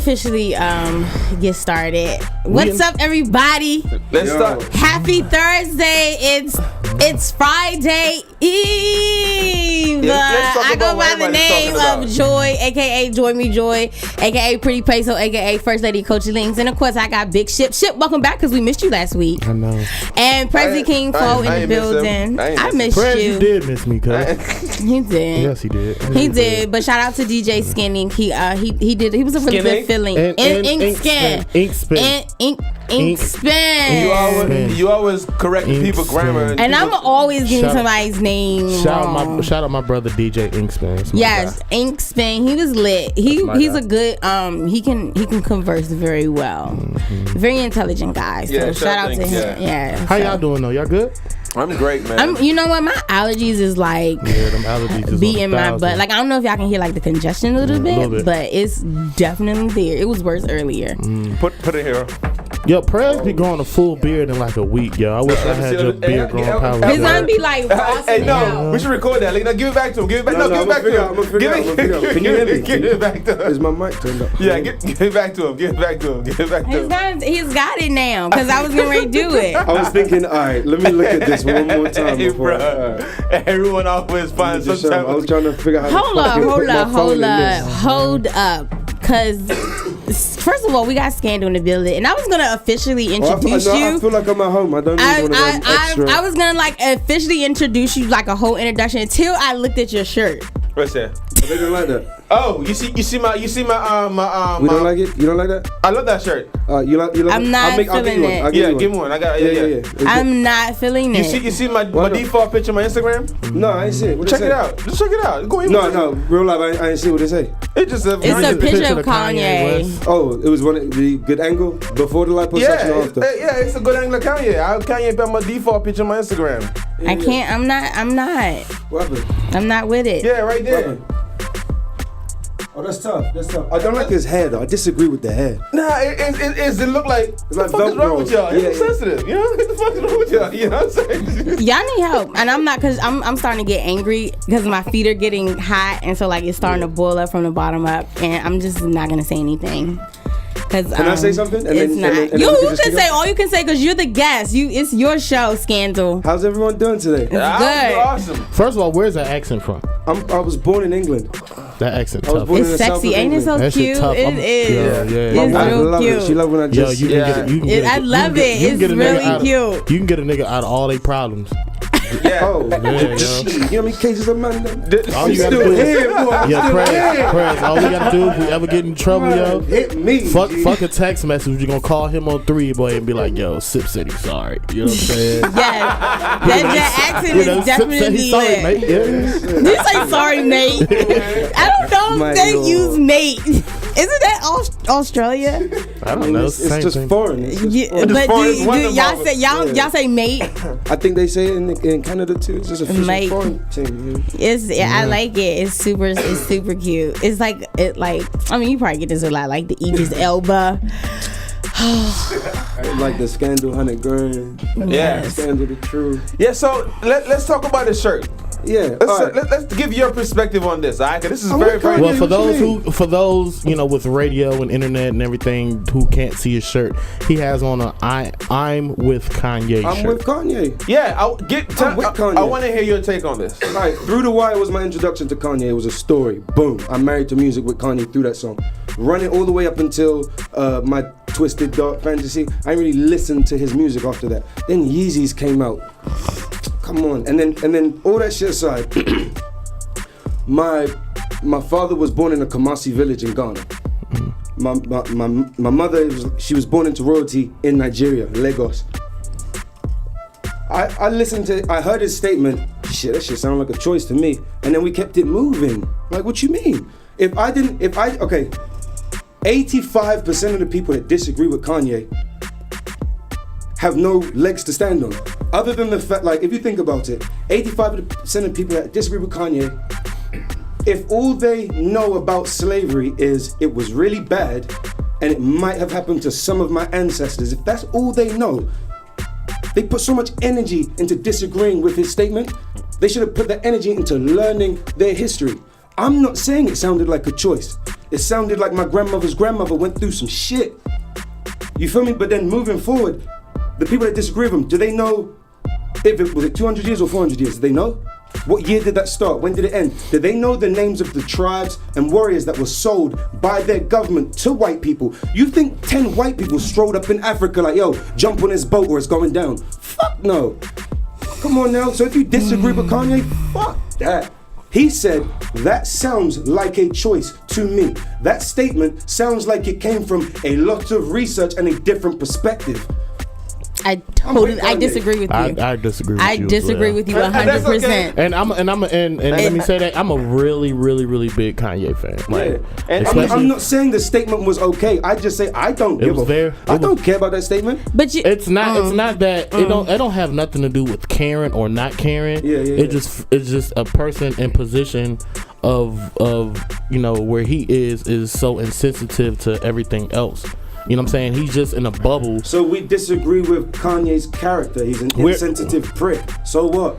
officially get started. What's up, everybody? Let's start. Happy Thursday. It's Friday Eve. I go by the name of Joy, aka Joy Me Joy, aka Pretty Peso, aka First Lady Coach Links, and of course I got Big Ship. Ship, welcome back because we missed you last week. I know. And Prezi King Fo in the building. I missed Prez, you. you did miss me, cuz. He did. Yes, he did. He did. But shout out to DJ Skinning. He did. He was a really good feeling. Ink Spin. You always correct people grammar. And I'm always getting somebody's name wrong. Shout out my brother DJ Inkspin. Yes, Inkspin. He was lit. He's a good he can converse very well. Mm-hmm. Very intelligent guy. So yeah, shout out to him. Yeah. How y'all doing though? Y'all good? I'm great, man. You know what? My allergies is like them allergies is beating my butt. Like I don't know if y'all can hear like the congestion a little bit, but it's definitely there. It was worse earlier. Put it here. Yo, Prez be growing a full beard in like a week, yo. I wish I had your beard growing power. His gonna be like hey, no, we should record that. Like, no, give it back to him. Give it back. No, give it back to him. Can you hear me? Give it back to him. Is my mic turned up? Yeah, give it back to him. Give it back to him. Give it back to him. He's got it now because I was getting ready to do it. I was thinking, all right, let me look at this one more time. Hey, bro. Everyone always finds some time. I was trying to figure out how Hold up. Because, first of all, we got Scandle in the building. And I was going to officially introduce you. I feel like I'm at home. I don't even want to extra. I was going to, like, officially introduce you, like, a whole introduction until I looked at your shirt. What's that? They don't like that. Oh, you see my We don't like it? You don't like that? I love that shirt. You like I'm not feeling it. Yeah, give me one. I got yeah. I'm not feeling it. You see my default picture on my Instagram? No, I ain't see it. Check it out. Just check it out. Go No, real life. I ain't see what they say. It's a picture of Kanye. Oh, it was the good angle before the liposuction or after? Yeah, it's a good angle of Kanye. Kanye put my default picture on my Instagram. I can't. I'm not. What happened? I'm not with it. Yeah, right there. Oh, that's tough. I don't like his hair though. I disagree with the hair. Nah, it look like it's what the like fuck is wrong with y'all? Yeah, it's sensitive. You know what the fuck is wrong with y'all? You know what I'm saying? Y'all need help, and I'm not because I'm starting to get angry because my feet are getting hot, and so like it's starting to boil up from the bottom up, and I'm just not gonna say anything. Can I say something? You can say all you can say because you're the guest. It's your show, Scandal. How's everyone doing today? It's good. Awesome. First of all, where's that accent from? I was born in England. That accent tough. It's sexy, ain't it so cute? It is. It's real cute. She love when I just. Yo, I love it. It's really cute. You can get a nigga out of all their problems. Yeah. Oh, you know how many cases of man? All you gotta do Prez, all we gotta do if we ever get in trouble, yo, hit me. Fuck a text message. You're gonna call him on 3, boy, and be like, yo, Sip City, sorry. You know what I'm saying? Yeah. That accent is definitely sorry, mate. Yeah. You say sorry, mate. I don't know if they use mate. Isn't that Australia? I don't know. It's just foreign. But y'all say mate? I think they say it in Canada too. It's just a foreign thing. I like it. It's super cute. It's like I mean you probably get this a lot, like the Idris Elba. I like the Scandal 100 grand. Yeah. Scandal the truth. Yeah, so let's talk about this shirt. Yeah, let's give your perspective on this. Alright, this is very well for those with radio and internet and everything who can't see his shirt. He has on a I'm with Kanye shirt. I'm with Kanye. Yeah, I'm with Kanye. I want to hear your take on this. Right, Through the Wire was my introduction to Kanye. It was a story. Boom, I'm married to music with Kanye through that song. Running all the way up until my Twisted Dark Fantasy. I didn't really listen to his music after that. Then Yeezys came out. Come on, and then all that shit aside, my father was born in a Kumasi village in Ghana. My mother she was born into royalty in Nigeria, Lagos. I heard his statement. Shit, that shit sounded like a choice to me. And then we kept it moving. Like, what you mean? 85% of the people that disagree with Kanye have no legs to stand on. Other than the fact, like, if you think about it, 85% of people that disagree with Kanye, if all they know about slavery is it was really bad and it might have happened to some of my ancestors, if that's all they know, they put so much energy into disagreeing with his statement, they should have put that energy into learning their history. I'm not saying it sounded like a choice. It sounded like my grandmother's grandmother went through some shit. You feel me? But then moving forward, the people that disagree with him, do they know if it was it 200 years or 400 years? Do they know? What year did that start? When did it end? Did they know the names of the tribes and warriors that were sold by their government to white people? You think 10 white people strolled up in Africa like, yo, jump on this boat or it's going down? Fuck no. Come on now. So if you disagree with Kanye, fuck that. He said, that sounds like a choice to me. That statement sounds like it came from a lot of research and a different perspective. I disagree with you. I disagree with you. I disagree with you 100%. And let me say that I'm a really, really, really big Kanye fan. Like, and I'm not saying the statement was okay. I just say I don't give a. I don't care about that statement. But it's not that it don't have nothing to do with caring or not caring. It's just a person in position of where he is so insensitive to everything else. You know what I'm saying? He's just in a bubble. So we disagree with Kanye's character. He's an insensitive prick. So what?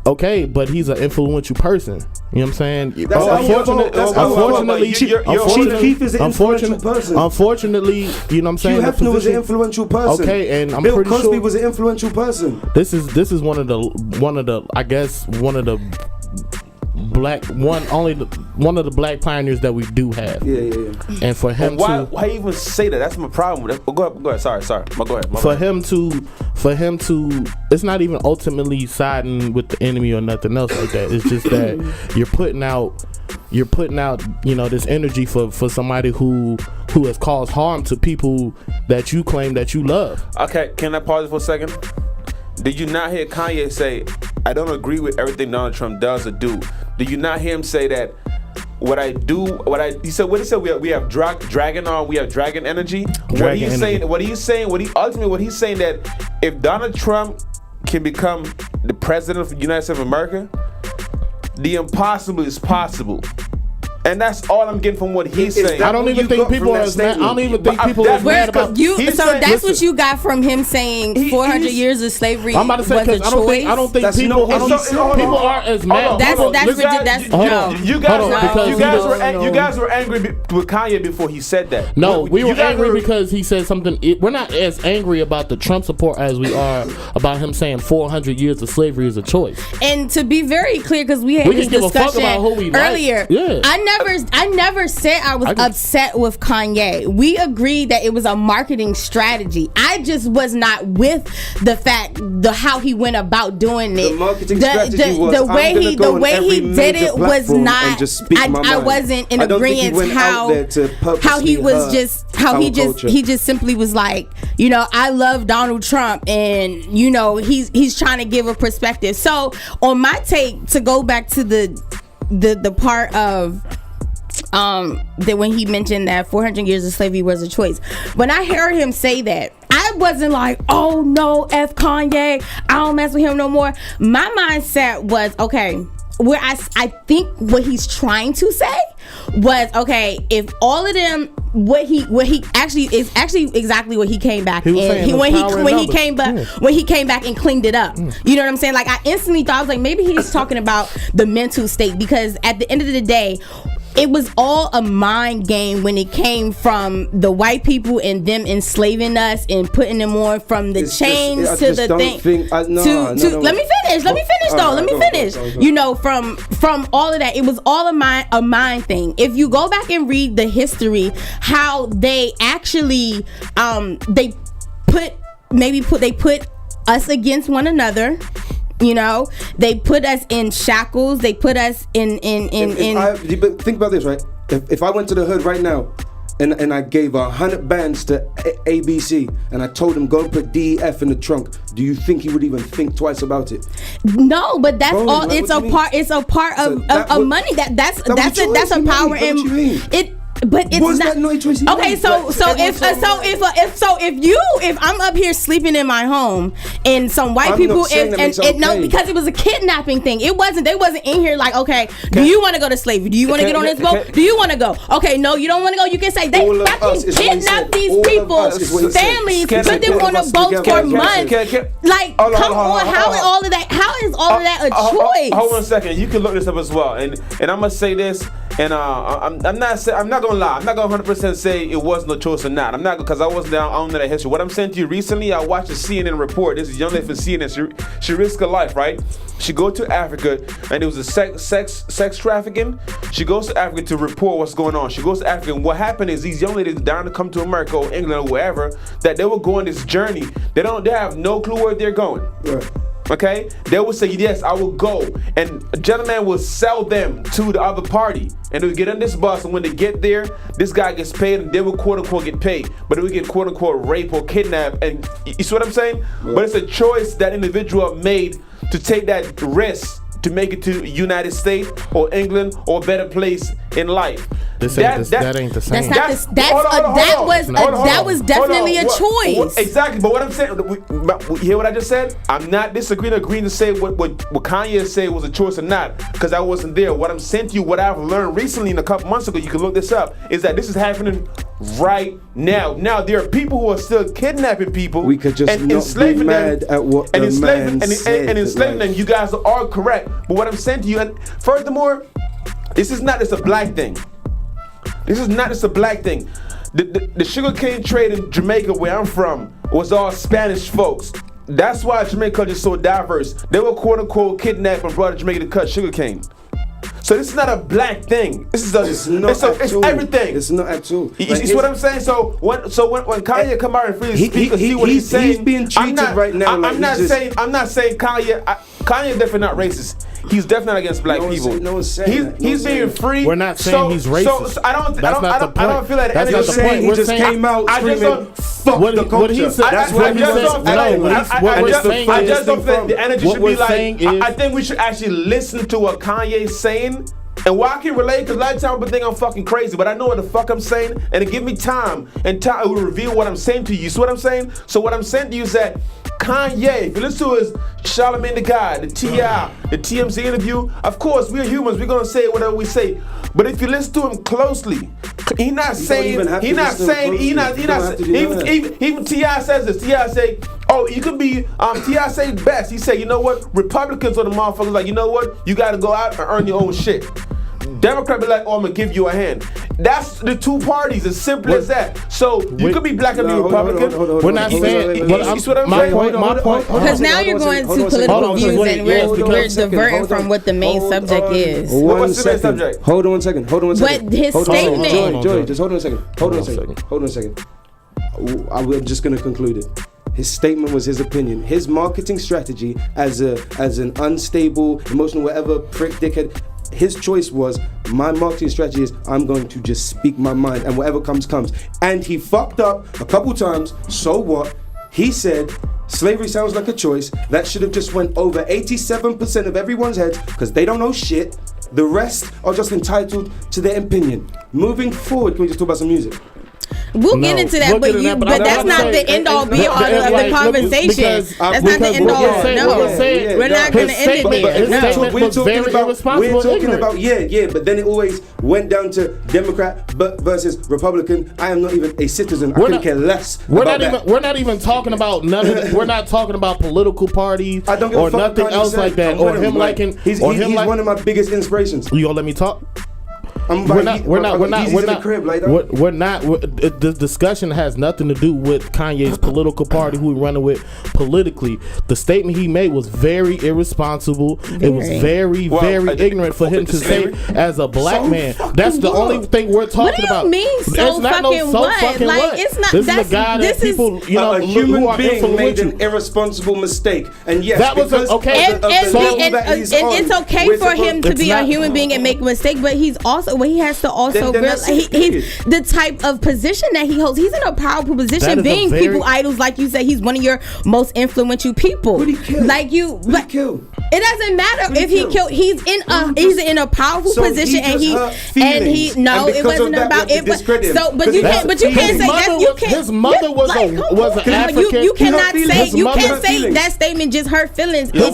Okay, but he's an influential person. You know what I'm saying? Unfortunately, Chief Keef is an influential person. Unfortunately, you know what I'm saying? Hugh Hefner was an influential person. Okay, and I'm Bill pretty Cosby sure was an influential person. This is one of the black pioneers that we do have. Yeah. And for him why even say that? That's my problem with it. Go ahead. Sorry. Go ahead. For him to, it's not even ultimately siding with the enemy or nothing else like that. It's just that you're putting out, this energy for somebody who has caused harm to people that you claim that you love. Okay, can I pause for a second? Did you not hear Kanye say, I don't agree with everything Donald Trump does or do? Did you not hear him say that he said we have dragon energy? What he's saying that if Donald Trump can become the president of the United States of America, the impossible is possible. And that's all I'm getting from what he's saying. I don't even think people are mad. I don't even think people are mad about you. So that's what you got from him saying 400 years of slavery was a choice. I don't think people are as mad. You guys were angry with Kanye before he said that. No, we were angry because he said something. We're not as angry about the Trump support as we are about him saying 400 years of slavery is a choice. And to be very clear, because we had this discussion earlier, I never said I was upset with Kanye. We agreed that it was a marketing strategy. I just was not with the fact how he went about doing it. The marketing strategy was the way he did it was not. I wasn't in agreement how he was just he just simply was like, I love Donald Trump, and he's trying to give a perspective. So on my take, to go back to the part of that when he mentioned that 400 years of slavery was a choice, when I heard him say that, I wasn't like, oh no, F Kanye, I don't mess with him no more. My mindset was, okay, where I think what he's trying to say was, okay, if all of them, what he actually is actually exactly what he came back and when he came back and cleaned it up. You know what I'm saying? Like, I instantly thought, I was like, maybe he's talking about the mental state, because at the end of the day, it was all a mind game when it came from the white people and them enslaving us and putting them on from the chains to the thing. Let me finish. From all of that, it was all a mind thing. If you go back and read the history, how they actually they put us against one another. They put us in shackles. They put us in. But think about this, right? If I went to the hood right now, and I gave 100 bands to ABC, and I told him go put DEF in the trunk, do you think he would even think twice about it? No, but that's all. It's a part of money. That's a power in it. But it's Was not. that not a choice? Okay, if I'm up here sleeping in my home and some white people no, because it was a kidnapping thing. It wasn't. They wasn't in here like, okay, do you want to go to slavery? Do you want to get on this boat? Do you want to go? Okay, no, you don't want to go. You can say they fucking kidnapped these people's families, put them on a boat for months. Like, come on, how is all of that? How is all of that a choice? Hold on a second. You can look this up as well, and I'm gonna say this, and I'm not gonna lie. I'm not gonna 100% say it wasn't a choice or not. I'm not, because I wasn't down on that history. What I'm saying to you recently, I watched a CNN report. This is young lady from CNN. She risked her life, right? She go to Africa, and it was a sex trafficking. She goes to Africa to report what's going on. She goes to Africa, and what happened is these young ladies down to come to America or England or wherever, that they were going this journey. They have no clue where they're going. Right. Okay, they will say, yes, I will go, and a gentleman will sell them to the other party, and they'll get on this bus, and when they get there, this guy gets paid, and they will quote unquote get paid, but they will get quote unquote rape or kidnap, and you see what I'm saying? Yeah. But it's a choice that individual made to take that risk to make it to United States or England or a better place in life. That ain't the same. That was definitely a choice. Exactly, but what I'm saying, you hear what I just said? I'm not disagreeing, agreeing to say what Kanye said was a choice or not, because I wasn't there. What I'm saying to you, what I've learned recently, in a couple months ago, you can look this up, is that this is happening right now. Now there are people who are still kidnapping people. We could just not be mad at what the man said. And enslaving them. You guys are correct. But what I'm saying to you, and furthermore, this is not just a black thing. This is not just a black thing. The sugarcane trade in Jamaica, where I'm from, was all Spanish folks. That's why Jamaica is so diverse. They were quote unquote kidnapped and brought to Jamaica to cut sugarcane. So this is not a black thing. This is it's everything. It's not at all. You see what I'm saying? So when Kanye come out and freely speak and see what he's saying, he's being treated right now. I'm not saying Kanye. Kanye's definitely not racist. He's definitely not against black people. No one's saying he's being free. We're not saying he's racist. So I don't feel like that's not the point. He just came out screaming, "Fuck the culture." What he said. That's what he said. I just don't think the energy should be like. I think we should actually listen to what Kanye's saying. And why I can relate, because a lot of times people think I'm fucking crazy, but I know what the fuck I'm saying, and it give me time, and time will reveal what I'm saying to you. See what I'm saying? So what I'm saying to you is that Kanye, if you listen to his Charlamagne the God, the T.I., the TMZ interview, of course, we're humans, we're gonna say whatever we say. But if you listen to him closely, even T.I. says this. T.I. say, oh, you could be, T.I. say best. He said, you know what? Republicans are the motherfuckers like, you know what? You gotta go out and earn your own shit. Democrat be like, oh, I'm gonna give you a hand. That's the two parties, as simple as that. So you could be black and be Republican. We're not saying. My point. Because now you're going to political views and we're diverting from what the main subject is. What's the main subject? Hold on one second. But his statement. Joy, just hold on a second. Hold on a second. I'm just gonna conclude it. His statement was his opinion. His marketing strategy as an unstable, emotional, whatever prick dickhead. His choice was, my marketing strategy is I'm going to just speak my mind and whatever comes. And he fucked up a couple times. So what? He said slavery sounds like a choice. That should have just went over 87% of everyone's heads because they don't know shit. The rest are just entitled to their opinion. Moving forward, can we just talk about some music? We'll get into that, but that's not the end all be all of the conversation. That's not the end all. No, we're not going to end it there. We're talking about but then it always went down to Democrat versus Republican. I am not even a citizen. I couldn't care less. We're not even talking about nothing. We're not talking about political parties or nothing else like that. Or him liking. He's one of my biggest inspirations. You gonna let me talk? We're not. The discussion has nothing to do with Kanye's political party, who he's running with politically. The statement he made was very irresponsible. It was very ignorant for him to say as a black man. That's the only thing we're talking about. What do you mean so fucking what? Like, it's not. This is a guy that people, a human being made an irresponsible mistake, and yes, that was okay. And it's okay for him to be a human being and make a mistake, but he's also. He has to also realize he's the type of position that he holds. He's in a powerful position, being people idols, like you said. He's one of your most influential people. Who'd he kill? Like you, Who'd he kill? It doesn't matter if he killed. He's in a powerful position, and it wasn't about it. But you can't say that. His mother was an African. You cannot say that statement just hurt feelings. You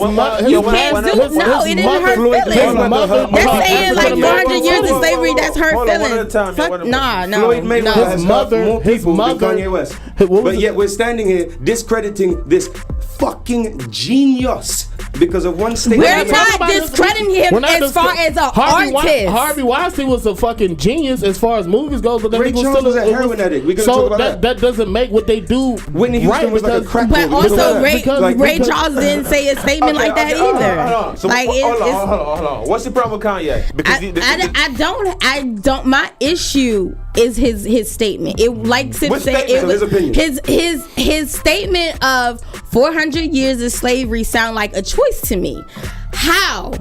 can't do no. It didn't hurt feelings. They're saying like 400 years of slavery. That's hurt feelings. Floyd Mayweather has hurt more people than Kanye West. But yet we're standing here discrediting this fucking genius because of one statement. We're not discrediting him as far as an artist. Harvey Weinstein was a fucking genius as far as movies goes, but then Ray Charles was a heroin addict. We so talk about that doesn't make what they do. Whitney Houston was like a crack. But also Ray Charles didn't say a statement like that either. Hold on. What's the problem with Kanye? Because I don't. My issue is his statement. It like Sip said, it was his statement of 400 years of slavery sound like a choice to me. How?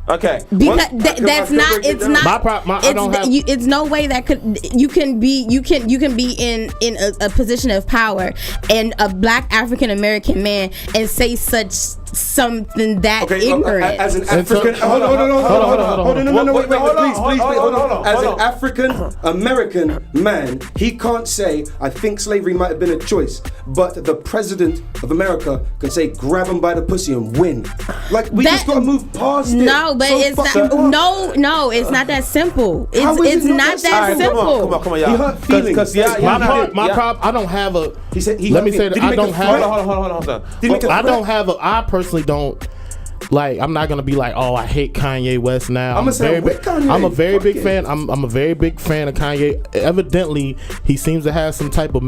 Okay. Because that's not. It's not. It's no way that you can be in a position of power and a black African American man and say something that ignorant. As an African, hold on, wait, please, hold on. As an African American man, he can't say, I think slavery might have been a choice, but the president of America can say, grab him by the pussy and win. Like, we just gotta move past it. No, but it's not. No, it's not that simple. It's not that simple. Come on, y'all. He hurt feelings. My problem. I don't have a. He said. Let me say that I don't have. Hold on. I don't have a. I personally don't. Like, I'm not gonna be like, oh, I hate Kanye West now. I'm a very big fan. I'm a very big fan of Kanye. Evidently, he seems to have some type of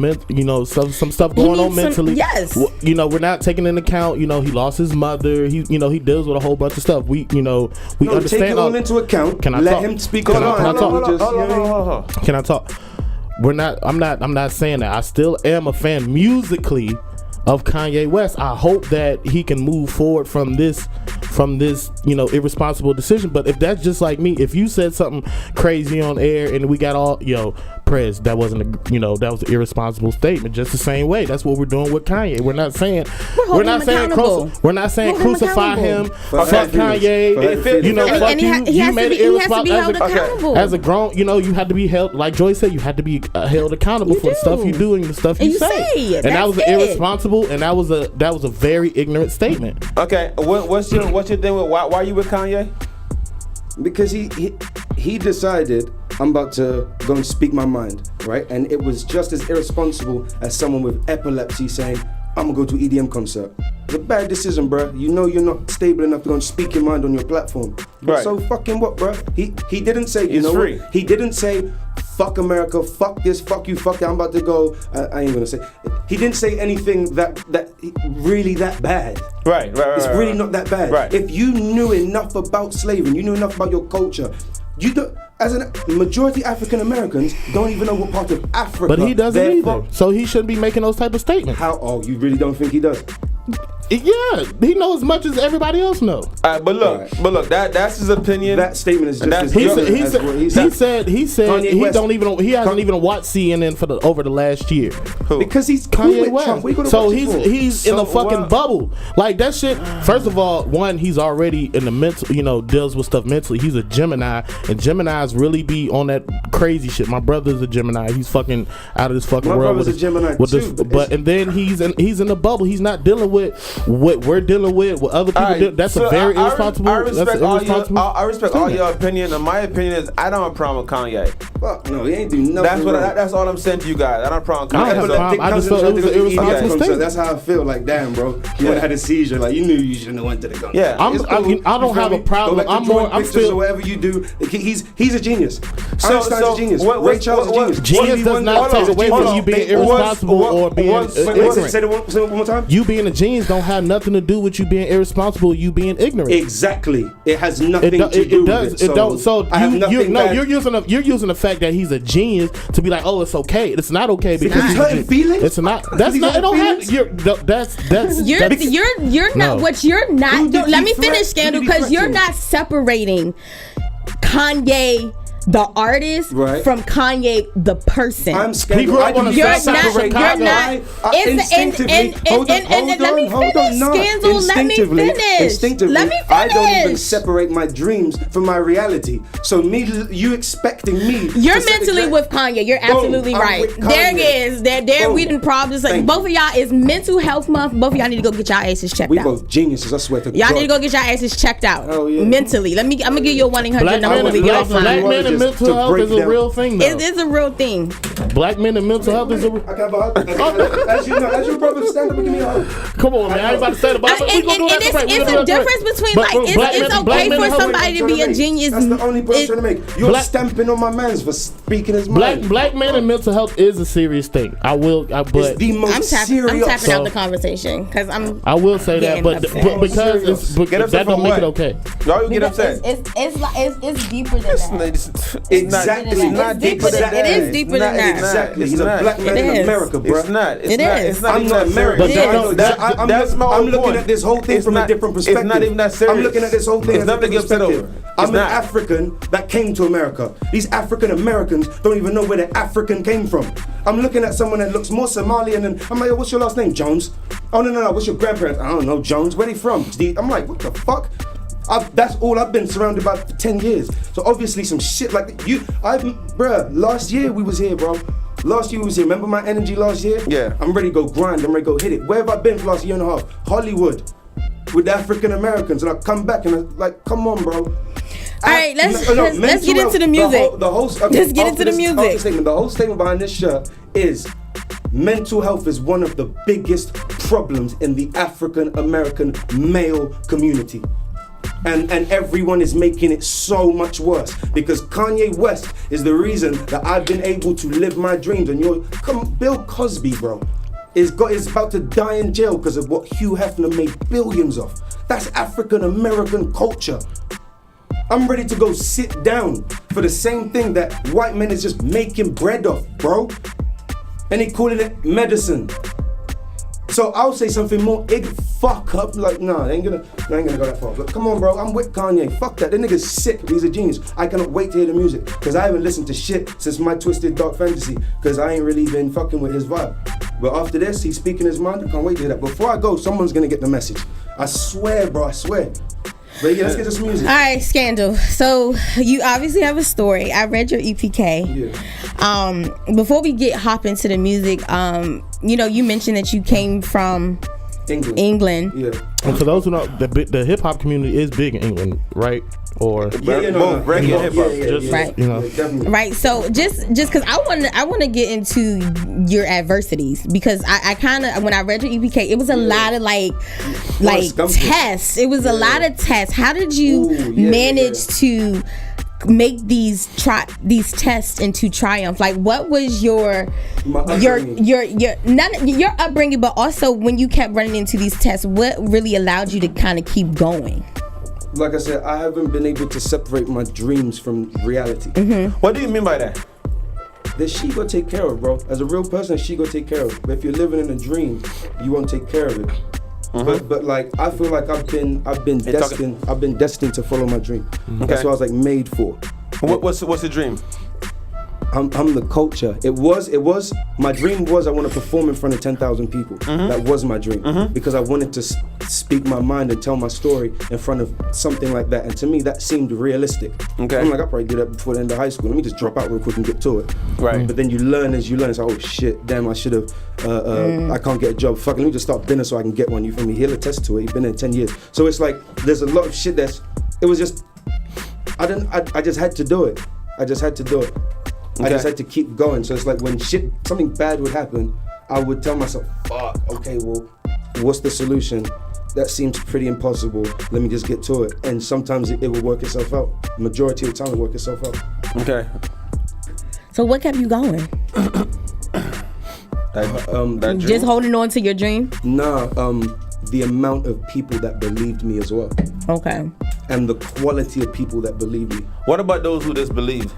some stuff going on mentally. Yes. We're not taking into account. He lost his mother. He deals with a whole bunch of stuff. We understand. Take it all into account. Can I let talk? him speak? Can I talk? Can I talk? I'm not saying that. I still am a fan musically of Kanye West. I hope that he can move forward from this irresponsible decision. But if that's just like me, if you said something crazy on air and we got all Prez, that wasn't that was an irresponsible statement. Just the same way, that's what we're doing with Kanye. We're not saying crucify him. Fuck Kanye. He has to be held accountable. As a grown, you had to be held. Like Joy said, you had to be held accountable for the stuff you do and the stuff you say. And that was irresponsible. And that was a very ignorant statement. Okay, what's your thing with why are you with Kanye? Because he decided, I'm about to go and speak my mind, right? And it was just as irresponsible as someone with epilepsy saying, I'm gonna go to an EDM concert. It's a bad decision, bruh. You're not stable enough to go and speak your mind on your platform. Right. So fucking what, bruh? He didn't say, what? He didn't say, fuck America, fuck this, fuck you, fuck that, I'm about to go. I ain't gonna say. He didn't say anything that really that bad. Right. It's really not that bad. Right. If you knew enough about slavery, you knew enough about your culture, you don't. As a majority African Americans don't even know what part of Africa. But he doesn't either. So he shouldn't be making those type of statements. How? Oh, you really don't think he does? Yeah, he knows as much as everybody else knows. But look, that's his opinion. That statement is just he said he hasn't even watched CNN over the last year. Who? Because he's Kanye West. So he's in a fucking bubble. Like that shit. First of all, he's already in the mental, deals with stuff mentally. He's a Gemini, and Geminis really be on that crazy shit. My brother's a Gemini. He's fucking out of this fucking world. My brother's a Gemini too. And then he's in a bubble. He's not dealing with what we're dealing with, what other people do. That's a very irresponsible. I respect all your opinion, and my opinion is I don't have a problem with Kanye. Fuck no, he ain't do nothing. That's all I'm saying to you guys. I don't have a problem with Kanye. I just felt it was an irresponsible statement. That's how I feel. Like, damn, bro, you had a seizure. Like, you knew you shouldn't have went to the gun. Yeah, I don't have a problem. I'm still. Or whatever you do, he's a genius. Einstein's a genius. Ray Charles is a genius. Genius does not take away from you being irresponsible or being ignorant. Say it one more time. You being a genius don't have nothing to do with you being irresponsible, you being ignorant. Exactly. It has nothing to do with it. So you're using the fact that he's a genius to be like, oh, it's okay. It's not okay because he's hurting feelings. It's not. That's not. It don't have. You're not. What you're not. Let me finish, Scandal, because you're not separating Kanye the artist from Kanye the person. I'm scared. He grew up on the You're south side of Chicago. Instinctively. Hold on. Let me finish. Instinctively, I don't even separate my dreams from my reality. So you expecting me? You're mentally with Kanye. You're absolutely right. There it is. There we didn't problems. Like both of y'all is mental health month. Both of y'all need to go get y'all asses checked out. We both geniuses. I swear to God. Y'all need to go get y'all asses checked out mentally. I'm gonna give you a 1-800 Black number when we get offline. Black men and mental health is a real thing, though. It is a real thing. Black men and mental health is a. As your brother, stand up and give me a hug. Come on, man. I ain't about to stand up. It's a difference between it's okay for somebody to be a genius. That's the only point I'm trying to make. You're stamping on my man's for speaking his mind. Black men and mental health is a serious thing. But it's the most serious. I'm tapping out the conversation because I will say that, but because that don't make it okay. Y'all you get upset. It's deeper than that. Exactly. It is deeper than that. Exactly. He's a black man in America, bro. It's not. It's not. I'm not American. That's my I'm looking at this whole thing from a different perspective. It's not even that serious. I'm looking at this whole thing as a different perspective. I'm an African that came to America. These African Americans don't even know where the African came from. I'm looking at someone that looks more Somalian than I'm like, what's your last name? Jones. Oh no, what's your grandparents? I don't know, Jones. Where they from? I'm like, what the fuck? That's all I've been surrounded by for 10 years. So obviously some shit like last year we was here, bro. Last year we was here. Remember my energy last year? Yeah. I'm ready to go grind. I'm ready to go hit it. Where have I been for the last year and a half? Hollywood. With the African Americans. And I come back and I'm like, come on, bro. All right, let's get into the music. Let's get into the music. The whole statement behind this shirt is mental health is one of the biggest problems in the African American male community. And everyone is making it so much worse because Kanye West is the reason that I've been able to live my dreams. And Bill Cosby, bro, is about to die in jail because of what Hugh Hefner made billions of. That's African American culture. I'm ready to go sit down for the same thing that white men is just making bread off, bro. And they calling it medicine. So I'll say something more fuck up, like, nah, I ain't gonna go that far. But come on, bro, I'm with Kanye. Fuck that nigga's sick, he's a genius. I cannot wait to hear the music, because I haven't listened to shit since my Twisted Dark Fantasy, because I ain't really been fucking with his vibe. But after this, he's speaking his mind, I can't wait to hear that. Before I go, someone's gonna get the message. I swear, bro, I swear. But yeah, let's get this music. All right, Scandal. So you obviously have a story. I read your EPK. Yeah. Before we hop into the music, you mentioned that you came from England. Yeah. And for those who know, the hip hop community is big in England, right? Or reggae hip hop, right? Definitely. Right. So just because I want to get into your adversities, because I kind of, when I read your EPK, it was a lot of like tests. It was a lot of tests. How did you manage to make these tests into triumph? Like, what was your upbringing, but also when you kept running into these tests, what really allowed you to kind of keep going? Like I said, I haven't been able to separate my dreams from reality. Mm-hmm. What do you mean by that? That she gonna take care of, bro. As a real person, she gonna take care of. But if you're living in a dream, you won't take care of it. Mm-hmm. But like, I feel like I've been destined to follow my dream. Mm-hmm. That's what I was like made for. What's the dream? I'm the culture. It was my dream was I want to perform in front of 10,000 people. Mm-hmm. That was my dream, because I wanted to speak my mind and tell my story in front of something like that. And to me, that seemed realistic. Okay. I'm like, I'll probably do that before the end of high school. Let me just drop out real quick and get to it. Right. But then you learn as you learn. It's like, oh shit, damn, I should have. I can't get a job. Fuck, let me just start dinner so I can get one. You feel me? He'll attest to it. He's been there 10 years. So it's like there's a lot of shit it was just. I just had to do it. I just had to do it. Okay. I just had to keep going. So it's like when something bad would happen, I would tell myself, fuck, okay, well, what's the solution? That seems pretty impossible. Let me just get to it. And sometimes it will work itself out. Majority of the time it will work itself out. Okay. So what kept you going? Just holding on to your dream? Nah, the amount of people that believed me as well. Okay. And the quality of people that believed me. What about those who disbelieved?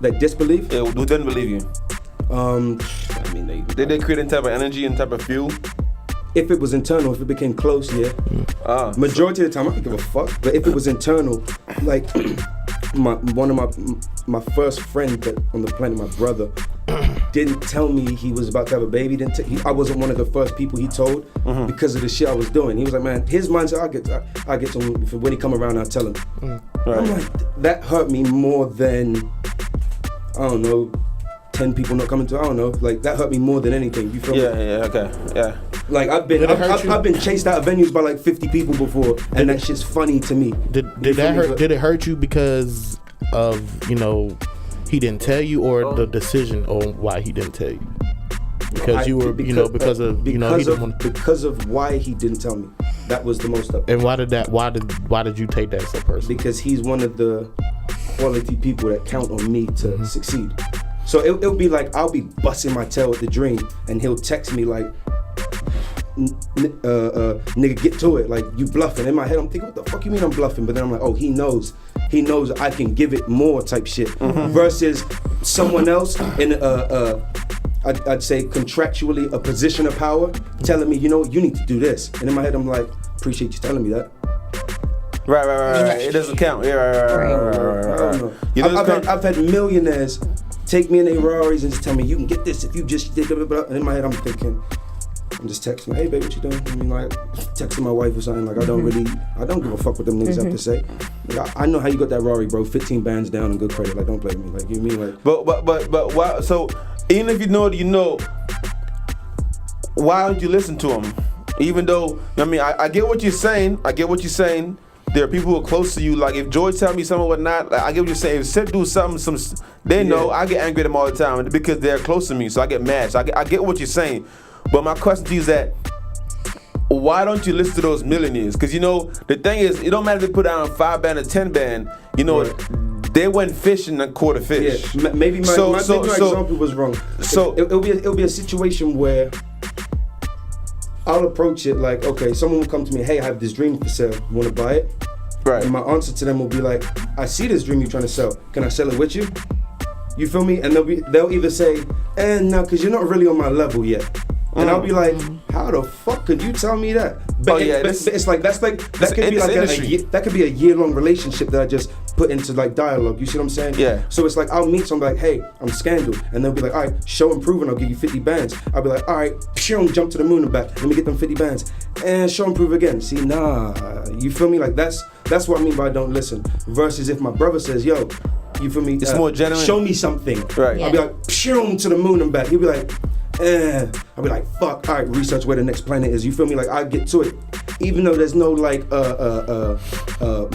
That disbelief? Yeah, who didn't believe you? I mean, did they create any type of energy and type of fuel? If it was internal, if it became close, yeah. Majority of the time, I don't give a fuck. But if it was internal, like, one of my first friend that on the planet, my brother, didn't tell me he was about to have a baby. I wasn't one of the first people he told because of the shit I was doing. He was like, man, his mindset, I'll get to him when he come around. I'll tell him. Right. I'm like, that hurt me more than, I don't know, 10 people not coming to. I don't know, like that hurt me more than anything. You feel me? Yeah, okay, yeah. Like I've been chased out of venues by like 50 people before, and that shit's funny to me. Did that hurt? Did it hurt you because of he didn't tell you, or the decision on why he didn't tell you? Because you were because of why he didn't tell me. That was the most up. And why did you take that so personally? Because he's one of the quality people that count on me to succeed. So it'll be like I'll be busting my tail at the dream, and he'll text me like, nigga, get to it, like you bluffing. In my head I'm thinking, what the fuck you mean I'm bluffing? But then I'm like, oh, he knows I can give it more type shit. Versus someone else in I'd say contractually a position of power telling me, you need to do this. And in my head I'm like, appreciate you telling me that. Right. It doesn't count. Yeah, right. I've had millionaires take me in their Ferraris and just tell me, you can get this if you just did blah, blah, blah. And in my head I'm thinking, I'm just texting, hey babe, what you doing? I mean, like texting my wife or something. Like I don't give a fuck what them niggas have to say. Like, I know how you got that Rari, bro. 15 bands down and good credit. Like don't play with me. Like you mean like. But why? So even if you know, why don't you listen to him? Even though I get what you're saying. There are people who are close to you. Like if George tell me something or whatnot, like, I get what you're saying. If Sip do something, they know. I get angry at them all the time because they're close to me. So I get mad. So I get what you're saying. But my question to you is that why don't you listen to those millionaires? Because the thing is, it don't matter if they put out a 5 band or 10 band. They went fishing and caught a fish. Yeah, maybe my example was wrong. So it'll be a situation where I'll approach it like, okay, someone will come to me, hey, I have this dream for sale. You want to buy it? Right. And my answer to them will be like, I see this dream you're trying to sell. Can I sell it with you? You feel me? And they'll either say, no, because you're not really on my level yet. And I'll be like, how the fuck could you tell me that? But it's like that could be a year-long relationship that I just put into like dialogue. You see what I'm saying? Yeah. So it's like I'll meet someone like, hey, I'm Scandal, and they'll be like, all right, show and prove, and I'll give you 50 bands. I'll be like, all right, jump to the moon and back. Let me get them 50 bands, and show and prove again. See, nah, you feel me? Like that's what I mean by don't listen. Versus if my brother says, yo, you feel me? It's more genuine. Show me something. Right. I'll be like, to the moon and back. He'll be like, I'll be like, fuck, all right, research where the next planet is. You feel me? Like, I get to it. Even though there's no, like,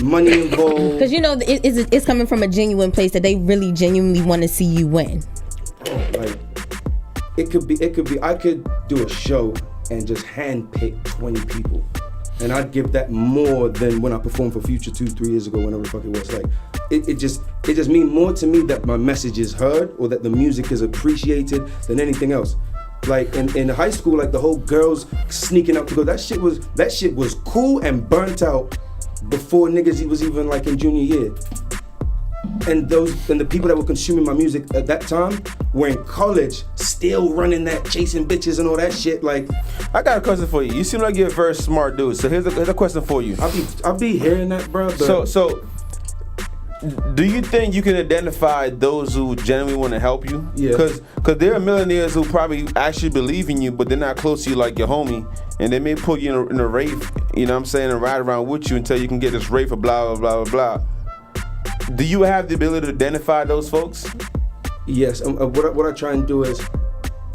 money involved. Because, it's coming from a genuine place that they really genuinely want to see you win. Like, it could be, I could do a show and just handpick 20 people. And I'd give that more than when I performed for Future 2-3 years ago, whenever the fuck it was. Like, it just means more to me that my message is heard or that the music is appreciated than anything else. Like in high school, like the whole girls sneaking out to go, that shit was cool and burnt out before niggas was even like in junior year. And the people that were consuming my music at that time were in college, still running that, chasing bitches and all that shit. Like, I got a question for you. You seem like you're a very smart dude. So here's a question for you. I'll be hearing that, bro. So, do you think you can identify those who genuinely want to help you? Yeah. Because there are millionaires who probably actually believe in you, but they're not close to you like your homie, and they may put you in a rave, you know what I'm saying, and ride around with you until you can get this rave for blah, blah, blah, blah, blah. Do you have the ability to identify those folks? Yes. What I try and do is,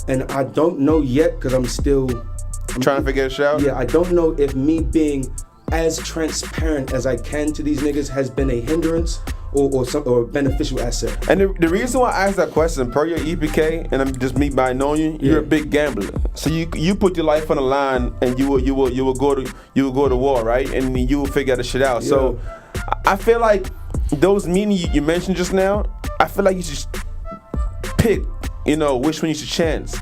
and I don't know yet because I'm trying to figure it out? Yeah, I don't know if me being as transparent as I can to these niggas has been a hindrance or a beneficial asset. And the reason why I asked that question, per your EPK, and I'm just me by knowing you, you're a big gambler. So you put your life on the line, and you will go to war, right? And you will figure that shit out. Yeah. So I feel like those meetings you mentioned just now, I feel like you should pick, which one you should chance.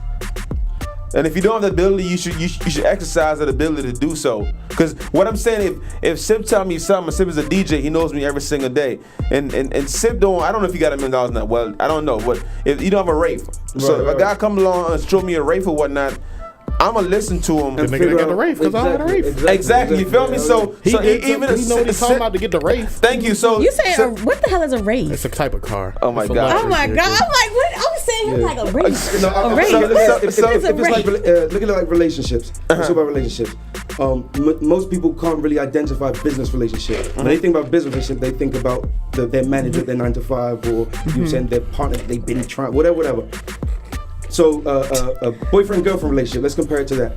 And if you don't have the ability, you should exercise that ability to do so. Because what I'm saying, if Sip tell me something, Sip is a DJ, he knows me every single day. And Sip I don't know if you got $1 million now. Well, I don't know. But if you don't have a rave. So if a guy come along and show me a rave or whatnot, I'ma listen to him. The nigga that got the Wraith, because I had a Wraith. Exactly, you feel me? So he even he know what he's talking about to get the Wraith. Thank you. So you saying what the hell is a Wraith? It's a type of car. Oh my god. Oh my god. I'm like, what? I was saying him like a Wraith. A Wraith. If it's like, look at it like relationships. Let's talk about relationships. Most people can't really identify business relationship. When they think about business relationship, they think about their manager, their 9 to 5, or you saying their partner they've been trying, whatever. So a boyfriend-girlfriend relationship, let's compare it to that.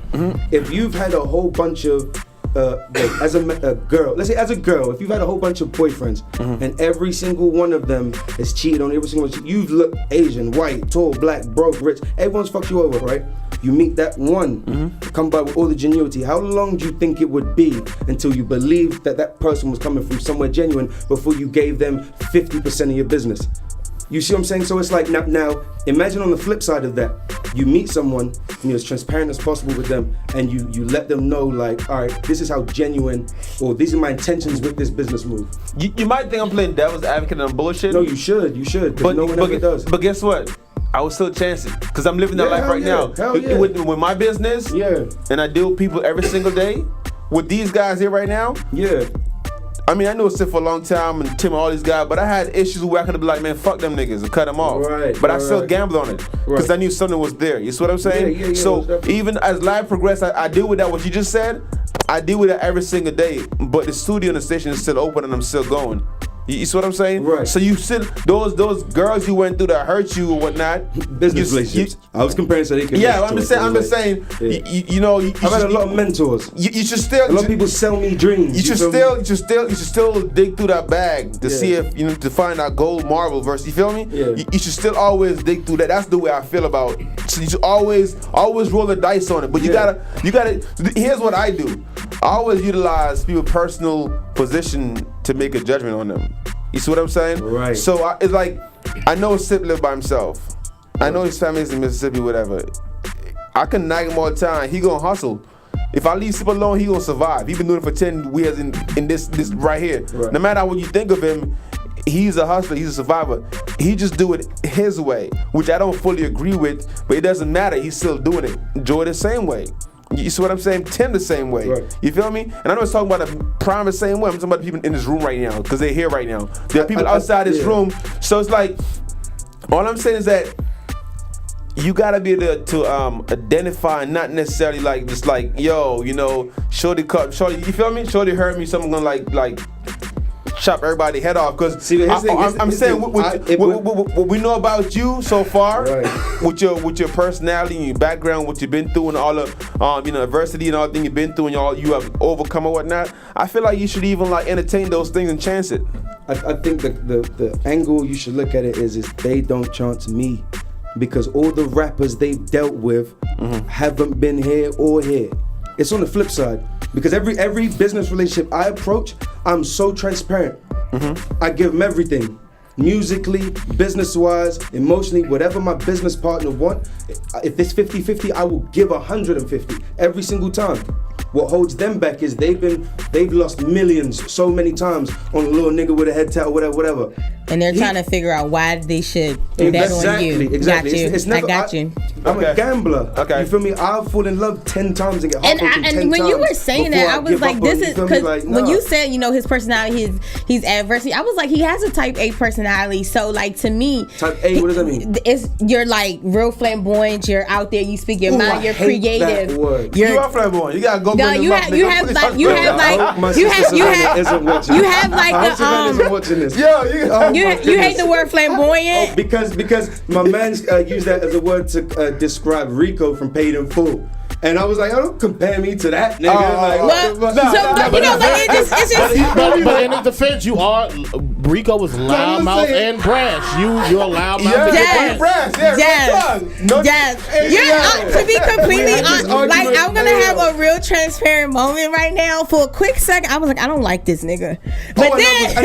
If you've had a whole bunch of as a girl, let's say as a girl, if you've had a whole bunch of boyfriends and every single one of them has cheated on every single one, you've looked Asian, white, tall, black, broke, rich, everyone's fucked you over, right? You meet that one, come by with all the genuity. How long do you think it would be until you believed that person was coming from somewhere genuine before you gave them 50% of your business? You see what I'm saying? So it's like now imagine on the flip side of that, you meet someone and you're as transparent as possible with them, and you let them know like, all right, this is how genuine, or these are my intentions with this business move. You might think I'm playing devil's advocate and I'm bullshit. No, you should, but no one ever does. But guess what? I would still chance it because I'm living that life right now. With my business, and I deal with people every single day. With these guys here right now, I mean, I knew Sid for a long time and Tim and all these guys, but I had issues where I could be like, man, fuck them niggas and cut them off. But I still gambled on it because I knew something was there. You see what I'm saying? So even as life progressed, I deal with that. What you just said, I deal with that every single day. But the studio and the station is still open and I'm still going. You see what I'm saying? Right. So you sit those girls you went through that hurt you or whatnot. Business relationships. I was comparing so they could. Yeah, I'm just saying. You know, I've had a lot of mentors. You should still. A lot of people sell me dreams. You should still dig through that bag to see if to find that gold marble verse. You feel me? Yeah. You should still always dig through that. That's the way I feel about it. So you should always roll the dice on it. But you gotta. Here's what I do. I always utilize people's personal position to make a judgment on them. You see what I'm saying? Right. So it's like, I know Sip lived by himself. I know his family's in Mississippi, whatever. I can nag him all the time. He gonna hustle. If I leave Sip alone, he gonna survive. He been doing it for 10 years in this right here. Right. No matter what you think of him, he's a hustler, he's a survivor. He just do it his way, which I don't fully agree with, but it doesn't matter. He's still doing it. Joy the same way. You see what I'm saying? Tim the same way. Right. You feel me? And I know it's talking about the prime the same way. I'm talking about the people in this room right now because they're here right now. There are people outside this room. So it's like, all I'm saying is that you gotta be able to identify, not necessarily like just like, yo, shorty, you feel me? Shorty hurt me, so I'm gonna like chop everybody's head off because I'm saying what we know about you so far, with your personality and your background, what you've been through, and all the adversity and all the things you've been through and all you have overcome or whatnot. I feel like you should even like entertain those things and chance it. I think the angle you should look at it is they don't chance me, because all the rappers they've dealt with haven't been here or here. It's on the flip side. Because every business relationship I approach, I'm so transparent. I give them everything. Musically, business-wise, emotionally, whatever my business partner want. If it's 50-50, I will give 150 every single time. What holds them back is they've lost millions so many times on a little nigga with a head tat, whatever. And they're trying to figure out why they should bet on you. Exactly. Got you. I got you. I'm a gambler. Okay. You feel me? I'll fall in love 10 times and get heartbroken 10 times. And when you were saying that, I was like, this is because when you said, his personality, his adversity, I was like, he has a type A personality. So like to me, type A, what does that mean? You're like real flamboyant. You're out there. You speak your mind. You're creative. You are flamboyant. You gotta go. No, you have like you have you hate the word flamboyant. Because my man's used that as a word to describe Rico from Paid in Full. And I was like, don't compare me to that nigga. But in his defense, Rico was loudmouth and brash. You're a loudmouth and brash. Yes. To be completely honest, like I'm gonna have a real transparent moment right now. For a quick second, I was like, I don't like this nigga. But I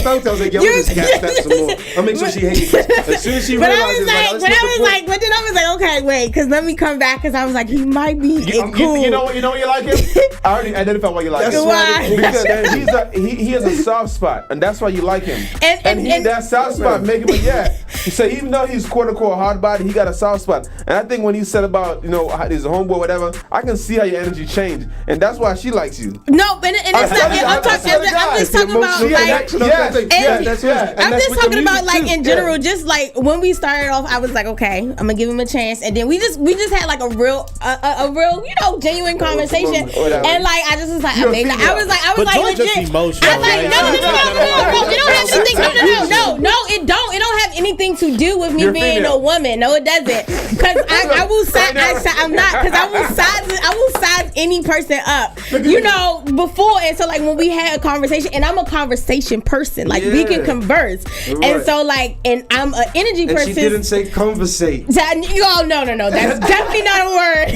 felt I was like, yo, just gas that some more. I'll make sure she hates it. As soon as she realizes, but then I was like, okay, wait, because let me come back, because I was like, he might be cool. You know why you like him? I already identified why you like him. Why? Because he has a soft spot, and that's why you like him. And that soft spot make him So even though he's quote unquote hard body, he got a soft spot. And I think when he said about his homeboy, whatever, I can see how your energy changed, and that's why she likes you. No, but it's not. I'm just talking about like. I'm just talking about like in general, just like when we started off, I was like, okay, I'm gonna give him a chance, and then we just had like a real genuine conversation, and like I just was like, I was like legit. Emotional, I was like, no, it don't have anything. No, it don't have anything to do with me being a woman. No, it doesn't. Because I will size. I'm not. Because I will size any person up. Before, and so like when we had a conversation, and I'm a conversation person. Like we can converse, and so like, and I'm an energy person. And she didn't say conversate. No. That's definitely not a word.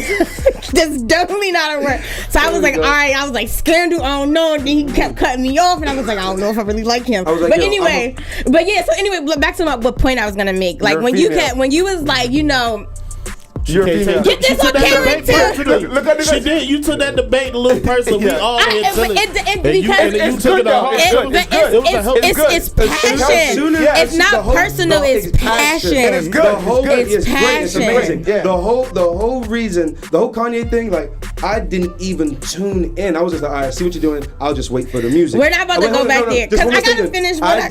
That's definitely not a word. So I was like, all right. I was like, Scandle. I don't know. And then he kept cutting me off, and I was like, I don't know if I really like him. Like, but anyway, back to what point I was gonna make. Like when you was like, You're a female. Get this on camera too. Look at this. She did. You took that debate a little personal. We all did. It's passion. It's not personal. It's passion. It's good. It's passion. It's amazing. The whole reason, the whole Kanye thing, like I didn't even tune in. I was just like, all right, see what you're doing. I'll just wait for the music. We're not about to go back there because I gotta finish. I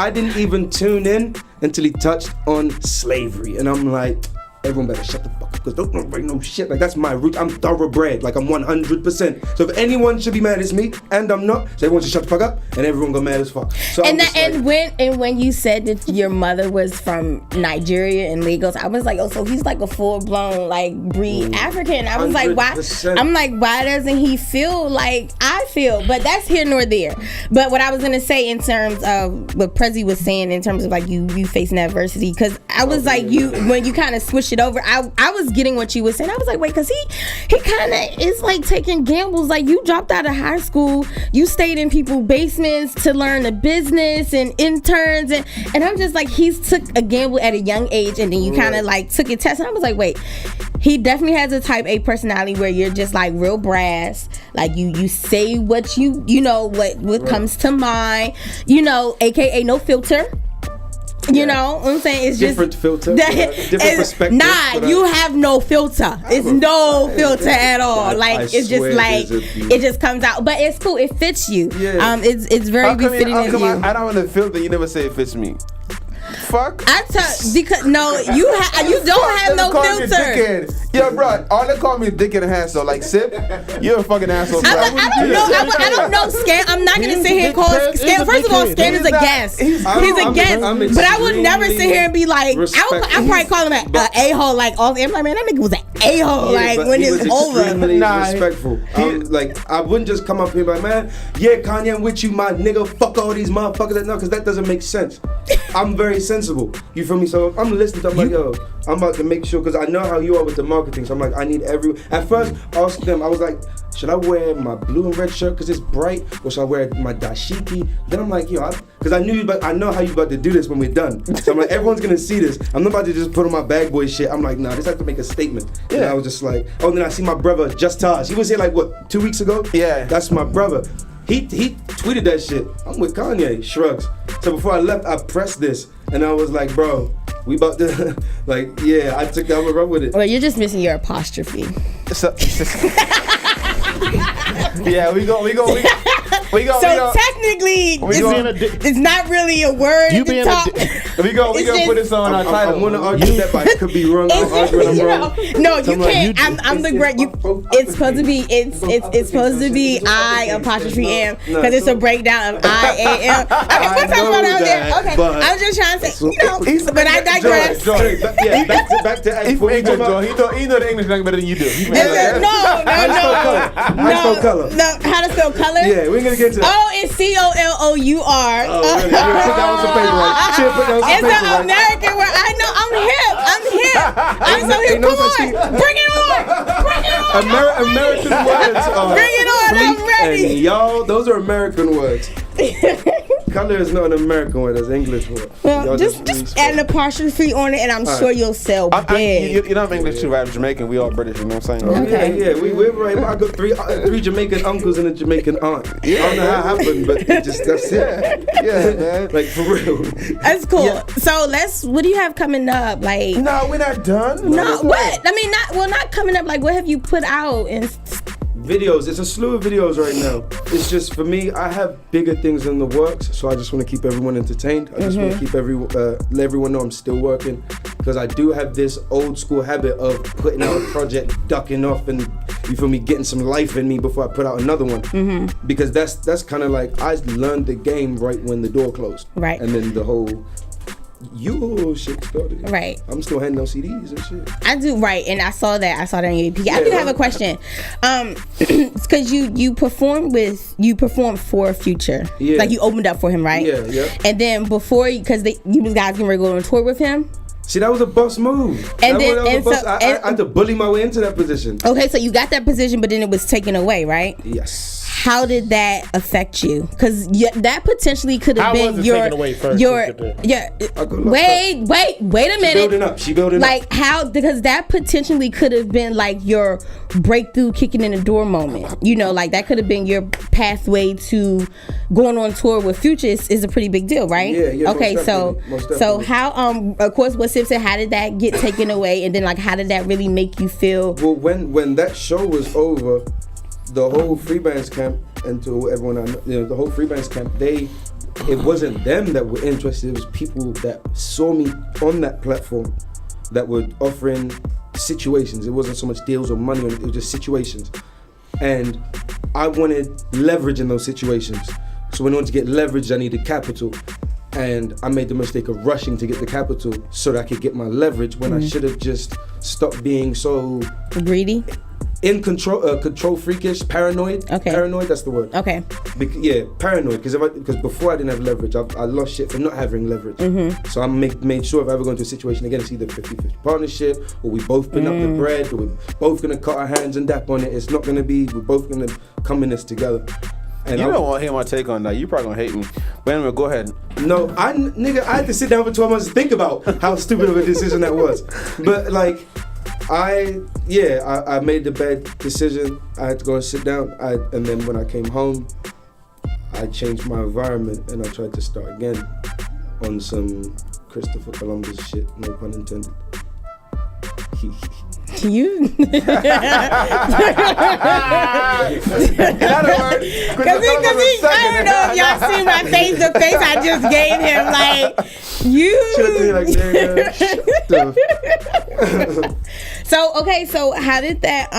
didn't even tune in until he touched on slavery, and I'm like, everyone better shut the fuck up, because don't nobody know shit. Like, that's my root. I'm thoroughbred. Like, I'm 100%. So if anyone should be mad, it's me, and I'm not. So everyone should shut the fuck up, and everyone go mad as fuck. So when you said that your mother was from Nigeria and Lagos, I was like, oh, so he's like a full blown like breed African. I was 100%. Like, why? I'm like, why doesn't he feel like I feel? But that's here nor there. But what I was gonna say in terms of what Prezi was saying in terms of like you facing adversity, because I was when you kind of switched it over, I was getting what you were saying. I was like, wait, because he kind of is like taking gambles. Like, you dropped out of high school, you stayed in people's basements to learn the business and interns, and I'm just like, he's took a gamble at a young age, and then you kind of like took a test, and I was like, wait, he definitely has a type A personality where you're just like real brass, like you say what what comes to mind, aka no filter. You know what I'm saying? It's different just filter, different perspective. You have no filter. It's no filter at all. Like, it's just like it just comes out. But it's cool. It fits you. Yeah. It's very befitting of you. I don't want to filter. You never say it fits me. Fuck. Because no, you don't have no filter. Yeah, bro. All they call me dickhead and asshole. Like, Sip, you're a fucking asshole. I don't know. Scan. I'm not gonna sit here and call Scan. First of all, Scan is a guest. He's a guest. But I would never sit here and be like, I probably call him an a-hole. Like, off. I'm like, man, that nigga was an a-hole. Like, when it's over. Extremely respectful. Like, I wouldn't just come up here like, man, yeah, Kanye, I'm with you, my nigga. Fuck all these motherfuckers. No, because that doesn't make sense. I'm very sensible. You feel me? So I'm listening. I'm like, yo, I'm about to make sure, because I know how you are with the marketing. So I'm like, I need At first, I asked them, I was like, should I wear my blue and red shirt because it's bright, or should I wear my dashiki? Then I'm like, yo, because I know how you about to do this when we're done. So I'm like, everyone's gonna see this. I'm not about to just put on my bag boy shit. I'm like, nah, this has to make a statement. Yeah. And I was just like, oh, and then I see my brother Just Taj. He was here like what, 2 weeks ago? Yeah. That's my brother. He tweeted that shit. I'm with Kanye. Shrugs. So before I left, I pressed this, and I was like, bro, we about to like, yeah. I took that, I'm run with it. Well, you're just missing your apostrophe. Yeah, we go. So technically, it's not really a word. We go put this on our title. I want to argue that, but I could be wrong. I'm wrong. No, you can't. I'm the great. It's supposed to be. It's supposed to be I apostrophe am, because it's a breakdown of I am. Okay, we'll talk about it out there. Okay, I'm just trying to say, but I digress. Back to he know the English language better than you do. No. How to spell color? Yeah, we're gonna get to that. Oh, it's COLOUR. Oh, really? Put that on some paper, right? It's an American word. I know. I'm hip. I'm so hip. Come on, bring it on. American words are Bring it on, I'm freak ready. and y'all. Those are American words. Color is not an American word, it's an English word. Well, Y'all just add an apostrophe on it, and I'm sure you'll sell big. You know I'm English too, right? I'm Jamaican. We all British. You know what I'm saying? Oh, Okay. yeah. We're right. I got three Jamaican uncles and a Jamaican aunt. I don't know how it happened, but that's it. Yeah, man. Like, for real. That's cool. Yeah. So what do you have coming up? Like, No, we're not done. no, what? I mean, not coming up. Like, what have you put out? And Videos. It's a slew of videos right now. It's just, for me, I have bigger things in the works, so I just want to keep everyone entertained. I just want to keep let everyone know I'm still working, because I do have this old school habit of putting out a project, ducking off, and you feel me, getting some life in me before I put out another one. Because that's kind of like, I learned the game right when the door closed. Right. And then the whole shit started. Right. I'm still handing out CDs and shit. I do, right, and I saw that on your EP. I do have a question. Because you performed for Future. Yeah. Like, you opened up for him, right? Yeah. And then before, because you guys getting ready to go on tour with him. See, that was a boss move. And I had to bully my way into that position. Okay, so you got that position, but then it was taken away, right? Yes. How did that affect you? Because that potentially could have been was it your taken away first? Wait a minute. She building up. Like, how? Because that potentially could have been like your breakthrough, kicking in the door moment. You know, like that could have been your pathway to going on tour with Future. Is a pretty big deal, right? Yeah. Okay, most so definitely. how? Of course, what Sip said. How did that get taken away? And then, like, how did that really make you feel? Well, when that show was over, the whole Freebands camp, and to everyone I know, the whole Freebands camp, it wasn't them that were interested. It was people that saw me on that platform that were offering situations. It wasn't so much deals or money, it was just situations. And I wanted leverage in those situations. So in order to get leverage, I needed capital. And I made the mistake of rushing to get the capital so that I could get my leverage, when I should have just stopped being so Greedy? in control freakish, paranoid. Okay. Paranoid, that's the word. Okay. Paranoid. Because before I didn't have leverage, I lost shit for not having leverage. So I made sure if I ever go into a situation again, it's either 50-50 partnership, or we both put up the bread, or we're both gonna cut our hands and dap on it. It's not gonna be, we're both gonna come in this together. And You don't want to hear my take on that. You probably gonna hate me. But anyway, go ahead. No, I had to sit down for 12 months to think about how stupid of a decision that was. But like, I made the bad decision. I had to go and sit down. And then when I came home, I changed my environment and I tried to start again on some Christopher Columbus shit, no pun intended. You? In other words, I don't know if y'all see my face, the face I just gave him, like, you. So how did that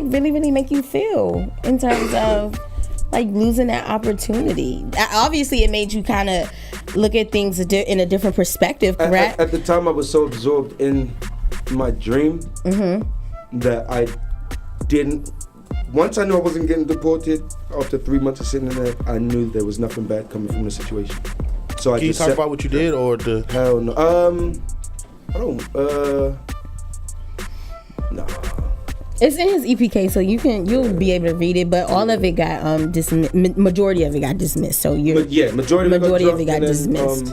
really make you feel in terms of like losing that opportunity? Obviously it made you kind of look at things in a different perspective, correct? At the time I was so absorbed in my dream that I didn't. Once I knew I wasn't getting deported, after 3 months of sitting in there, I knew there was nothing bad coming from the situation. So Can you talk about what you did, or the? Hell no. I don't. Nah. It's in his EPK, so you'll be able to read it. But all of it got majority of it got dismissed. So majority of it got dismissed.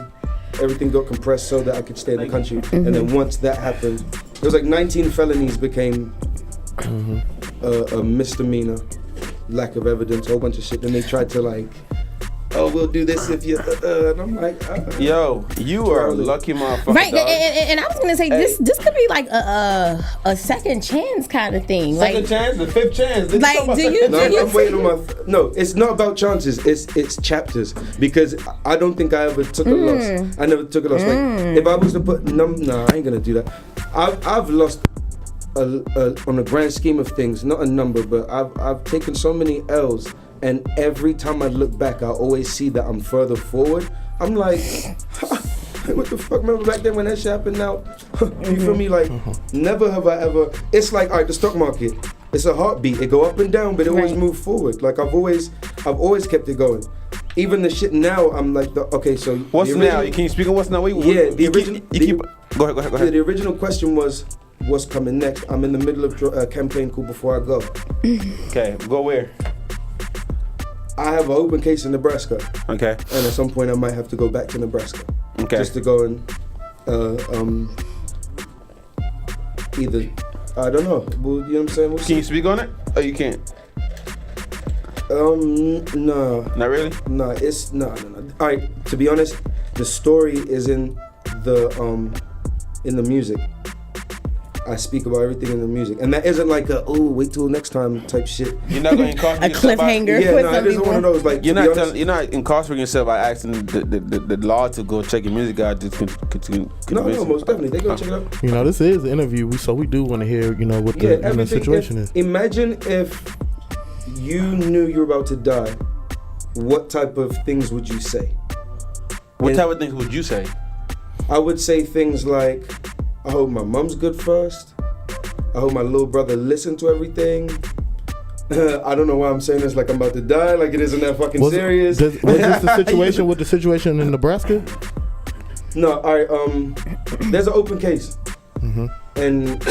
Everything got compressed so that I could stay in the country. And then once that happened, it was like 19 felonies became a misdemeanor, lack of evidence, a whole bunch of shit. Then they tried to like, oh, we'll do this if you, and I'm like, yo, you are a lucky motherfucker. Right, dog. and I was gonna say this could be like a second chance kind of thing. Second chance, the fifth chance. Like, I'm waiting on my. No, it's not about chances. It's chapters, because I don't think I ever took a loss. I never took a loss. Like, if I was to put I ain't gonna do that. I've lost. On the grand scheme of things, not a number, but I've taken so many L's, and every time I look back, I always see that I'm further forward. I'm like, what the fuck? Remember back then when that shit happened? Now, you feel me? Like, never have I ever. It's like, alright, the stock market. It's a heartbeat. It go up and down, but it always move forward. Like I've always kept it going. Even the shit now, I'm like, okay, so what's now? Can you speak on what's now? The original. Go ahead. Yeah, the original question was, what's coming next. I'm in the middle of a campaign called Before I Go. Okay, go where? I have an open case in Nebraska. Okay. And at some point I might have to go back to Nebraska. Okay. Just to go and either, I don't know. Well, you know what I'm saying? Can you speak on it? Oh, you can't? No. Not really? No, it's no. All right, to be honest, the story is in the music. I speak about everything in the music, and that isn't like a wait till next time type shit. You're not going to incarcerate a cliffhanger. Yeah, no, it isn't one of those like. You're not incarcerating yourself by asking the law to go check your music out. No, most definitely they go check it out. You know, this is an interview, so we do want to hear, you know, what the situation is. Imagine if you knew you were about to die. What type of things would you say? What type of things would you say? I would say things like, I hope my mom's good first. I hope my little brother listened to everything. I don't know why I'm saying this like I'm about to die, like it isn't that fucking serious. Was this the situation with the situation in Nebraska? No, all right, there's an open case. Mm-hmm. And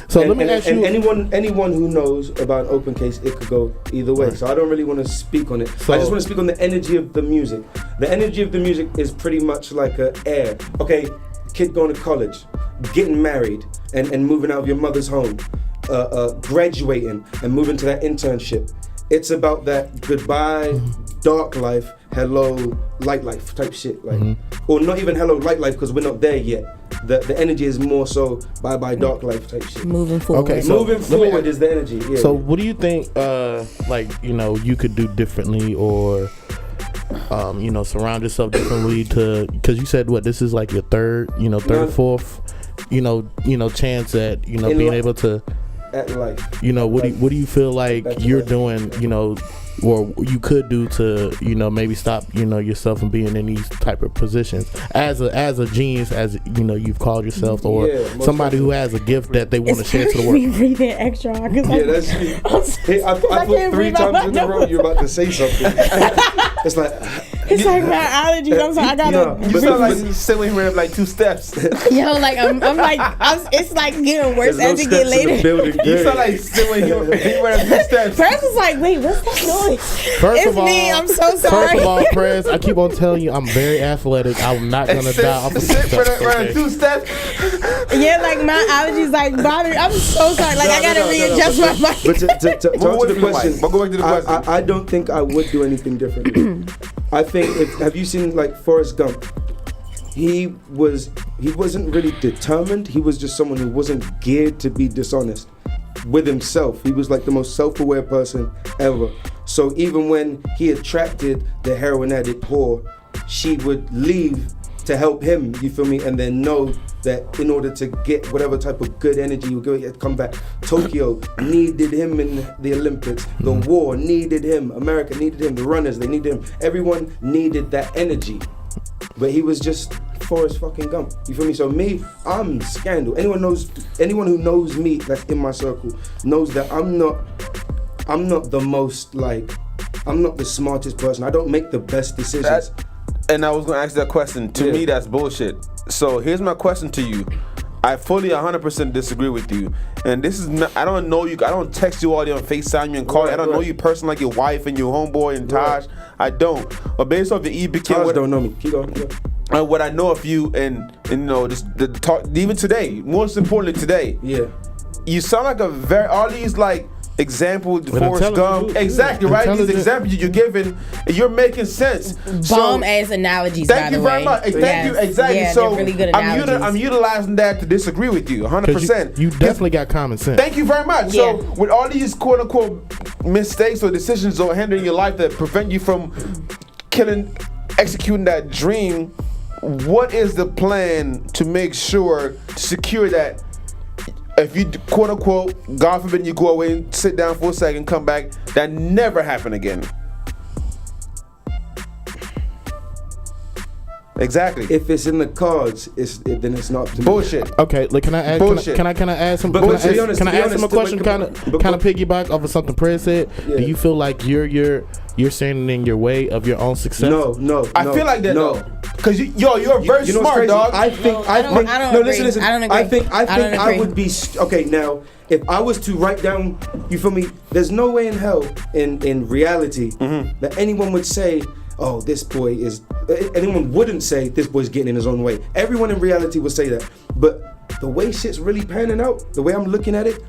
so let me ask you. Anyone who knows about an open case, it could go either way. Right. So I don't really want to speak on it. So I just want to speak on the energy of the music. The energy of the music is pretty much like a air. Okay, kid going to college, getting married, and moving out of your mother's home, graduating and moving to that internship. It's about that goodbye, dark life, hello, light life type shit. Like, or not even hello, light life, because we're not there yet. The energy is more so bye dark life type shit. Moving forward. Okay, so moving forward is the energy. Yeah. So what do you think, like, you know, you could do differently, or you know, surround yourself differently to, because you said this is like your third, fourth, chance at, being able to at life. What do you feel like you're doing, or you could do to, maybe stop, yourself from being in these type of positions as a genius, as you've called yourself, or somebody who has a gift that they want to share to the world. Me breathing extra hard. That's hey, I thought 3 times in a row you're about to say something. It's like my allergies. I'm sorry, I gotta. But it's like you still ain't ran up like 2 steps. Yo, like I'm like, it's like getting worse as it get later. You sound like still ain't ran up 2 steps. Prez was like, wait, what's that noise? First me. I'm so sorry. First of all, Prez, I keep on telling you, I'm very athletic. I'm not gonna die off of 2 steps. Ran 2 steps. Yeah, like my allergies like bother me. I'm so sorry. Like I gotta readjust my mic. But to answer the question, go back to the question. I don't think I would do anything differently. I think have you seen like Forrest Gump? He wasn't really determined. He was just someone who wasn't geared to be dishonest with himself. He was like the most self-aware person ever. So even when he attracted the heroin addict whore, she would leave to help him, you feel me? And then know that in order to get whatever type of good energy you would come back. Tokyo needed him in the Olympics. The war needed him. America needed him. The runners, they needed him. Everyone needed that energy. But he was just Forrest fucking Gump. You feel me? So me, I'm Scandal. Anyone who knows me that's in my circle knows that I'm not the most I'm not the smartest person. I don't make the best decisions. And I was gonna ask that question. To me, that's bullshit. So here's my question to you. I fully 100% disagree with you. And this is not, I don't know you. I don't text you all day on FaceTime you and call you. I don't know you personally like your wife and your homeboy and Taj. I don't. But based off the EBK, Taj don't know me. Keep going. And what I know of you and just the talk, even today, most importantly today. Yeah. You sound like all these like example, Forrest Gump. Exactly, right? These examples you're giving, you're making sense. Bomb ass analogies, thank by you the very way. much. Thank you. Exactly. Yeah, so really good I'm utilizing that to disagree with you 100%. You definitely got common sense. Thank you very much. Yeah. So with all these quote unquote mistakes or decisions or hindering your life that prevent you from executing that dream, what is the plan to make sure to secure that? If you quote unquote, God forbid, you go away and sit down for a second, come back, that never happen again. Exactly. If it's in the cards, then it's not bullshit. Okay, like can I ask? Bullshit. Can I ask him? But Can I to be honest, ask him a question? Kind of piggyback off of something Prince said. Yeah. Do you feel like you're standing in your way of your own success? No. I feel like that though. Cause you're very smart, dog. I don't agree. Listen. I don't agree. I think I would be okay now. If I was to write down, you feel me? There's no way in hell, in reality, that anyone would say, "Oh, this boy is." Anyone wouldn't say this boy's getting in his own way. Everyone in reality would say that. But the way shit's really panning out, the way I'm looking at it,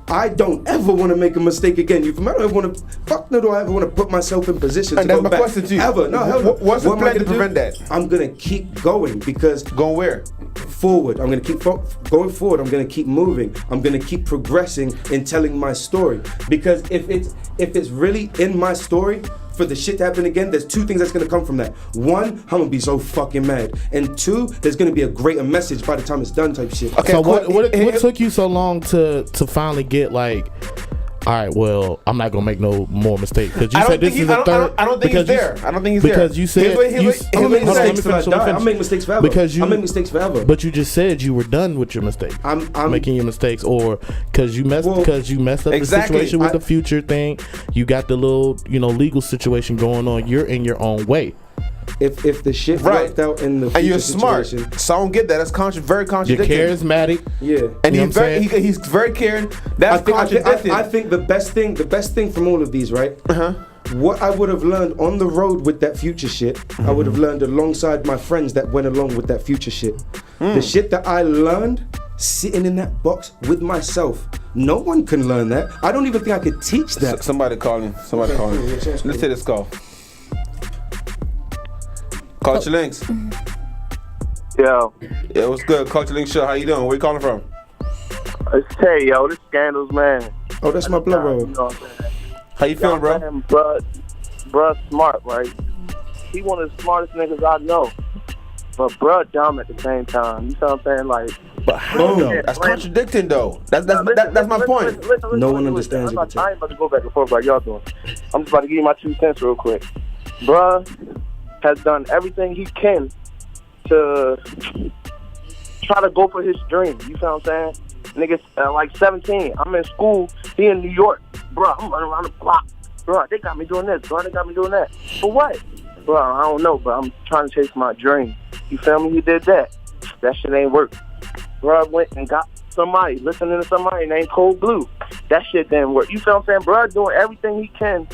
I don't ever want to make a mistake again. You feel me? I don't ever want to. Fuck no, do I ever want to put myself in position to go back? That's my question to you. Ever? No, hell no. What's the plan to prevent that? I'm gonna keep going because going where? Forward. I'm gonna keep going forward. I'm gonna keep moving. I'm gonna keep progressing in telling my story. Because if it's really in my story for the shit to happen again, there's two things that's gonna come from that. One, I'm gonna be so fucking mad, and two, there's gonna be a greater message by the time it's done, type shit. Okay. So what took you so long to finally get like? All right, well, I'm not gonna make no more mistakes because you said this is the third. I don't think he's there. I don't think he's there because you said I'll make mistakes till I die. I'll make mistakes forever. Because I'll make mistakes forever. But you just said you were done with your mistake. I'm making your mistakes, or because you messed up the situation with the Future thing. You got the little legal situation going on. You're in your own way. If the shit worked out in the Future and you're smart, situation, so I don't get that. That's very contradicting. You're charismatic, yeah, and he's very caring. That's contradicting. I think the best thing from all of these, right? What I would have learned on the road with that Future shit, I would have learned alongside my friends that went along with that Future shit. The shit that I learned sitting in that box with myself. No one can learn that. I don't even think I could teach that. Somebody calling. Let's take this call. Culture Links. Yo. Yeah, what's good? Culture Links Show. How you doing? Where you calling from? It's Tay, yo. This Scandals, man. Oh, that's my blood, bro. You know what I'm saying? How you feeling, bro? Bruh smart, right? He one of the smartest niggas I know. But bruh dumb at the same time. You know what I'm saying? Like, but how though? That's contradicting though. That's my point. No one understands it. I ain't about to go back and forth like y'all doing. I'm just about to give you my 2 cents real quick. Bruh has done everything he can to try to go for his dream. You feel what I'm saying? Niggas like 17. I'm in school. He in New York. Bro, I'm running around the block. Bro, they got me doing this. Bro, they got me doing that. For what? Bro, I don't know, but I'm trying to chase my dream. You feel me? He did that. That shit ain't work. Bro, went and got somebody, listening to somebody named Cold Blue. That shit didn't work. You feel what I'm saying? Bro, doing everything he can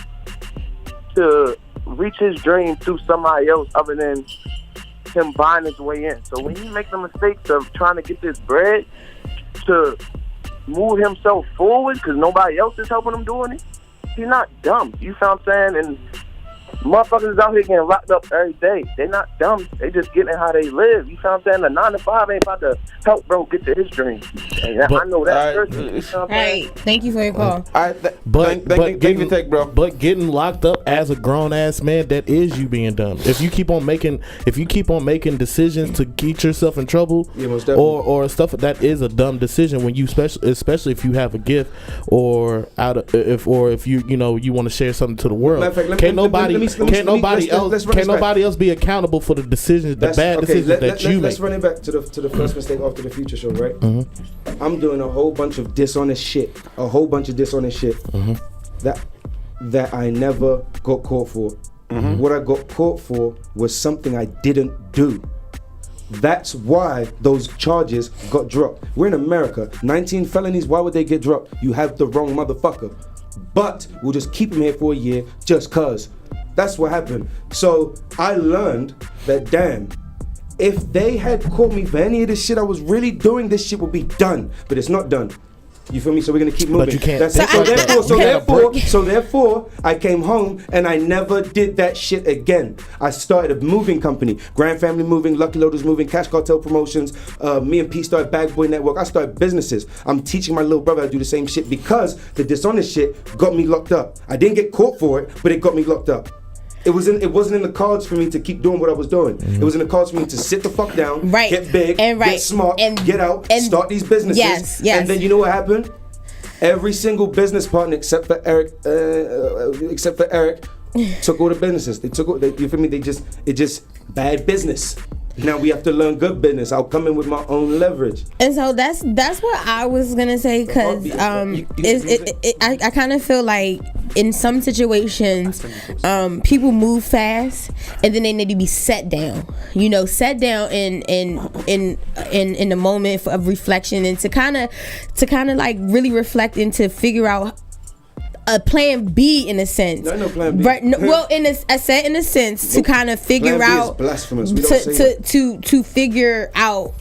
to reach his dream through somebody else other than him buying his way in. So when he make the mistakes of trying to get this bread to move himself forward because nobody else is helping him doing it, he's not dumb. You feel what I'm saying? And motherfuckers is out here getting locked up every day. They not dumb. They just getting how they live. You feel what I'm saying? The 9 to 5 ain't about to help bro get to his dream. And I know that person. You know what I'm saying? Thank you for your call. Thank you, bro. But getting locked up as a grown ass man, that is you being dumb. If you keep on making decisions to get yourself in trouble, or stuff, that is a dumb decision. When you especially if you have a gift or if you want to share something to the world. Can't nobody else be accountable for the decisions, the bad decisions that you make. Let's run it back to the first mistake after the Future show, right? I'm doing a whole bunch of dishonest shit, that I never got caught for. What I got caught for was something I didn't do. That's why those charges got dropped. We're in America. 19 felonies, why would they get dropped? You have the wrong motherfucker. But we'll just keep him here for a year just cause. That's what happened. So I learned that, damn, if they had caught me for any of this shit I was really doing, this shit would be done. But it's not done. You feel me? So we're gonna keep moving. But you can't. So therefore, I came home and I never did that shit again. I started a moving company, Grand Family Moving, Lucky Loaders Moving, Cash Cartel Promotions. Me and Pete started Bag Boy Network. I started businesses. I'm teaching my little brother how to do the same shit because the dishonest shit got me locked up. I didn't get caught for it, but it got me locked up. It wasn't in the cards for me to keep doing what I was doing. It was in the cards for me to sit the fuck down, get big, get smart, get out, start these businesses. Yes. And then you know what happened? Every single business partner except for Eric took all the businesses. They took all. You feel me? It just bad business. Now we have to learn good business. I'll come in with my own leverage. And so that's what I was gonna say, because I kind of feel like in some situations people move fast and then they need to be set down. You know, set down in the moment of reflection, and to kind of like really reflect and to figure out a plan B in a sense. No plan B. Right? No, well, I said in a sense to kind of figure plan B out is blasphemous. We don't say that. to figure out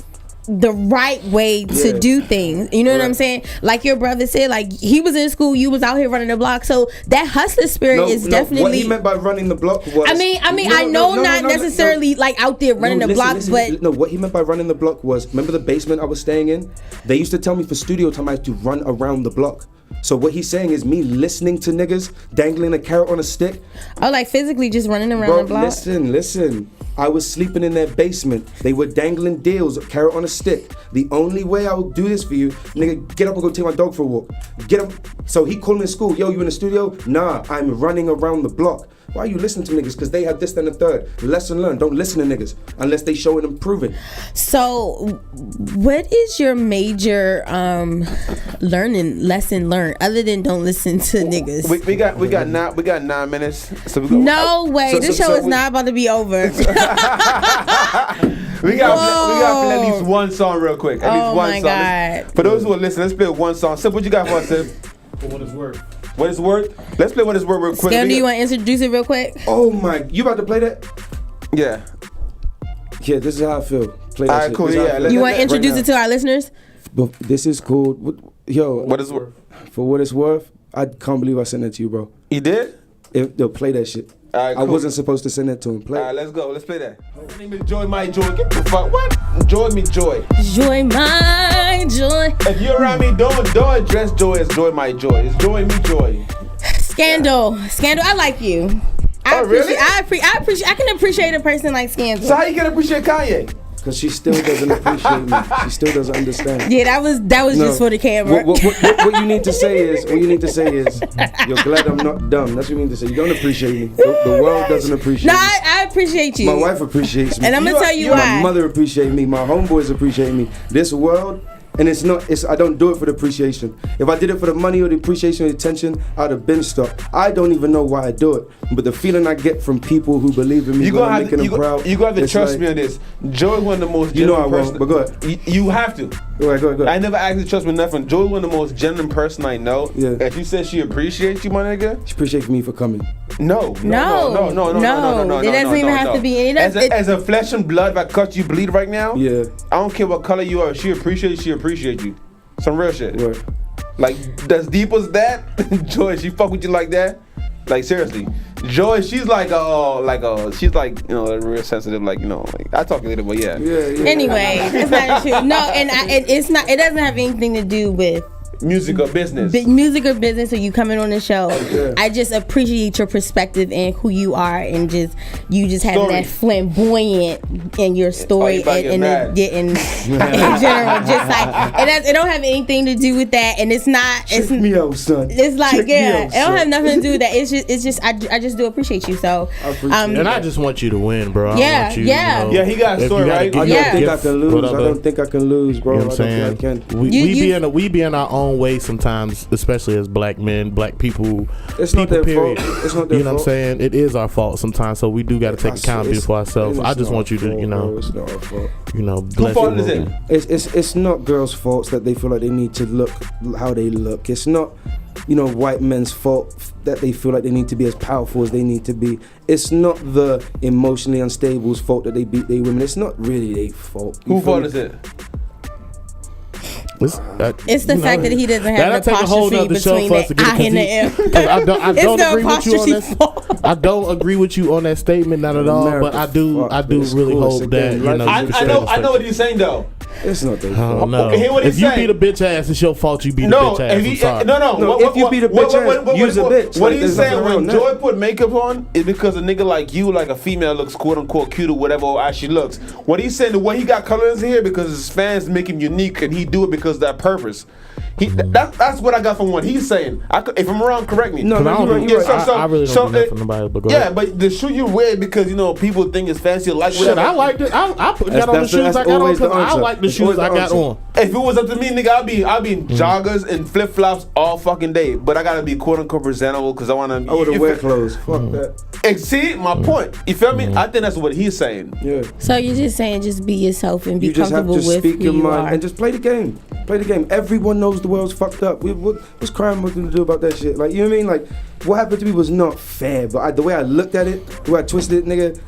the right way to do things. You know what I'm saying? Like your brother said, like he was in school, you was out here running the block. So that hustler spirit is definitely. What he meant by running the block was. I know not necessarily like out there running the block, but no, what he meant by running the block was, remember the basement I was staying in? They used to tell me for studio time I had to run around the block. So what he's saying is me listening to niggas dangling a carrot on a stick. Oh, like physically just running around the block? Listen. I was sleeping in their basement. They were dangling deals, a carrot on a stick. The only way I will do this for you, nigga, get up and go take my dog for a walk. Get up. So he called me in school. Yo, you in the studio? Nah, I'm running around the block. Why are you listening to niggas? Because they have this, then the third. Lesson learned. Don't listen to niggas unless they show it and prove it. So, what is your major lesson learned other than don't listen to niggas? We got 9 minutes. So we no way. This show is not about to be over. we got to play at least one song real quick. At least one song. God. For those who are listening, let's play one song. Sip, what you got for us, Sip? For what it's worth. What it's worth? Let's play what it's worth real quick. Scandle, you want to introduce it real quick? Oh my, you about to play that? Yeah. Yeah, this is how I feel. Play that All right, shit. cool. Yeah. You want to introduce it to our listeners? But this is cool. What is worth? For what it's worth, I can't believe I sent that to you, bro. You did? They'll play that shit. All right, cool. I wasn't supposed to send that to him. Play. All right, let's go. Let's play that. My name is Joy, my joy. Get the fuck. What? Joy me joy. Joy, my joy. If you're around me, don't address joy as joy, my joy. It's joy me joy. Scandle, I like you. Really? I can appreciate a person like Scandle. So how you gonna appreciate Kanye? Because she still doesn't appreciate me. She still doesn't understand. Yeah, that was just for the camera. What you need to say is, you're glad I'm not dumb. That's what you need to say. You don't appreciate me. The world doesn't appreciate me. No, I appreciate you. My wife appreciates me. And I'm gonna tell you why. My mother appreciates me. My homeboys appreciate me. This world. And I don't do it for the appreciation. If I did it for the money or the appreciation or the attention, I'd have been stopped. I don't even know why I do it. But the feeling I get from people who believe in me, when I'm making them proud. You got to trust me on this. Joy is one of the most genuine person. But go ahead. You have to. Go ahead. I never asked you to trust me nothing. Joy is one of the most genuine person I know. Yeah. If you said she appreciates you, my nigga. She appreciates me for coming. No. It doesn't even have to be any. As a flesh and blood, if I cut you bleed right now. Yeah. I don't care what color you are. She appreciates you. Some real shit. Right. Like, as deep as that, Joy, she fuck with you like that? Like, seriously. Joy, she's like, she's like, you know, real sensitive, like, you know, like, I talk a little, but yeah. Anyway, that's not true. No, and it's not, it doesn't have anything to do with music or business. Music or business, or you coming on the show. Yeah. I just appreciate your perspective and who you are, and you just having that flamboyant in your story and getting in general. Just like it don't have anything to do with that, and it's not. Check me out, son. It's like it don't son. have nothing to do with that. It's just I just do appreciate you. So and I just want you to win, bro. Yeah, I want you, yeah. You know, he got a story, right? I don't think I can lose, bro. You know what I'm saying? We be in our own way sometimes, especially as black men, black people. It's not their fault. It's not their fault. You know what I'm saying? It is our fault sometimes, so we do got to take accountability for ourselves. I just want you to, you know, it's not our fault. You know, bless fault is it? It's not girls' faults that they feel like they need to look how they look. It's not, you know, white men's fault that they feel like they need to be as powerful as they need to be. It's not the emotionally unstable's fault that they beat their women. It's not really their fault. Whose fault is it? It's the fact that he doesn't have an apostrophe between the I and the M. I don't agree with you on that. I don't agree with you on that statement, not at all. But I do really hope that, you know. I know what he's saying though. It's not their fault. No. Okay, hear what if he's you saying. beat a bitch ass, it's your fault. You beat a bitch ass. If you beat a bitch ass, use a bitch. What he's saying, when Joy put makeup on, is because a nigga like you, like a female, looks quote unquote cute or whatever, or as she looks. What he's saying, the way he got color in his hair, because his fans make him unique, and he do it because of that purpose. That's what I got from what he's saying. If I'm wrong, correct me. No, you're right. I really don't know nothing about it, but go ahead. But the shoe you wear because people think it's fancy. Like Shit, I liked it. I got on the shoes I got on because I like the shoes I got on. If it was up to me, nigga, I'll be in joggers and flip flops all fucking day. But I gotta be quote unquote presentable because I wanna. I would've wear clothes. Fuck that. And see my point. You feel me? I think that's what he's saying. Yeah. So you're just saying, just be yourself and be comfortable with speak who your you mind are. and just play the game. Play the game. Everyone knows the world's fucked up. What's crime going to do about that shit? Like, you know what I mean? Like, what happened to me was not fair. But the way I looked at it, the way I twisted it, nigga,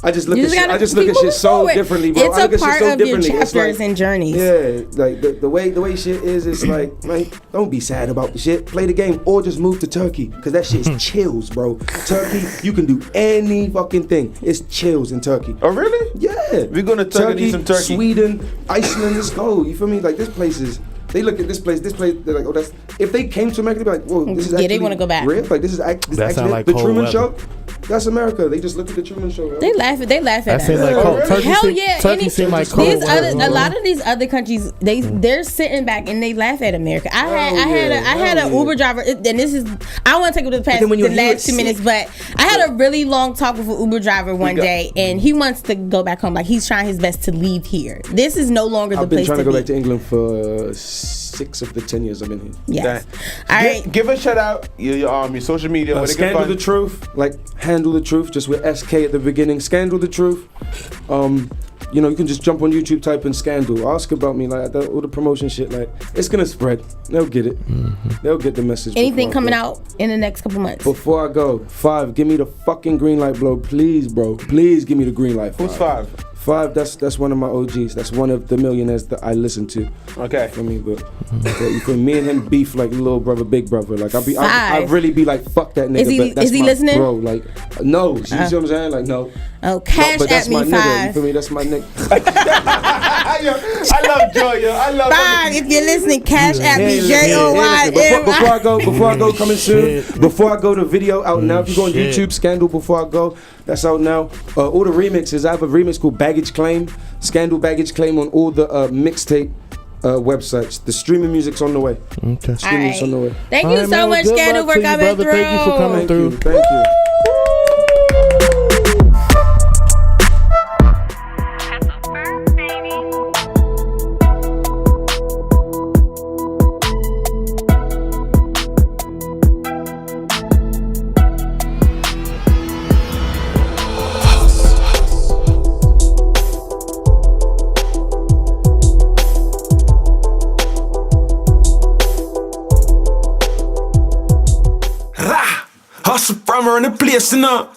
I just look at shit so differently, bro. It's a part of your chapters and journeys. Yeah, like the way shit is, it's like don't be sad about the shit. Play the game or just move to Turkey, cause that shit is chills, bro. Turkey, you can do any fucking thing. It's chills in Turkey. Oh really? Yeah. We're gonna Turkey, eat some turkey. Sweden, Iceland, let's go. You feel me? Like this place is. They look at this place, they're like, oh, that's. If they came to America, they'd be like, whoa, this is actually they want to go back. real. Like this is actually the Truman Show. That's America. They just look at the Truman Show. Right? They laugh at us. Like hell yeah. Turkey seemed like cold. A lot of these other countries, they're sitting back and they laugh at America. I had an Uber driver, and this is, I want to take it to the last 2 minutes, but I had a really long talk with an Uber driver one day, and he wants to go back home. Like he's trying his best to leave here. This is no longer the place to be. I've been trying to go back to England for 6 of the 10 years I've been here. Yes. All right. Give a shout out your social media. Scandle the Truth, like handle the truth, just with SK at the beginning. Scandle the Truth. You can just jump on YouTube, type in Scandle, ask about me, like all the promotion shit. Like it's gonna spread. They'll get it. They'll get the message. Anything coming out in the next couple months? Before I go, 5, give me the fucking green light, please, bro. Please give me the green light. Who's 5? 5, that's one of my OGs. That's one of the millionaires that I listen to. Okay. For me, but for me and him beef like little brother, big brother. Like I really be like, fuck that nigga. Is he listening? Bro, like no. You see what I'm saying? Like no. Oh, cash but that's at me my 5. Nigga. You feel me? That's my nigga. I love Joy, yo. I love 5. If you're listening, cash at me. Joy. Before I go, coming soon. Before I go, the video out now. If you go on YouTube, Scandal. Before I go, that's out now. All the remixes. I have a remix called Baggage Claim. Scandal Baggage Claim on all the mixtape websites. The streaming music's on the way. Okay. Streaming's on the way. Thank you so much, Scandal, for coming through. Thank you for coming through. Thank you. Hustle from her in the place, you know.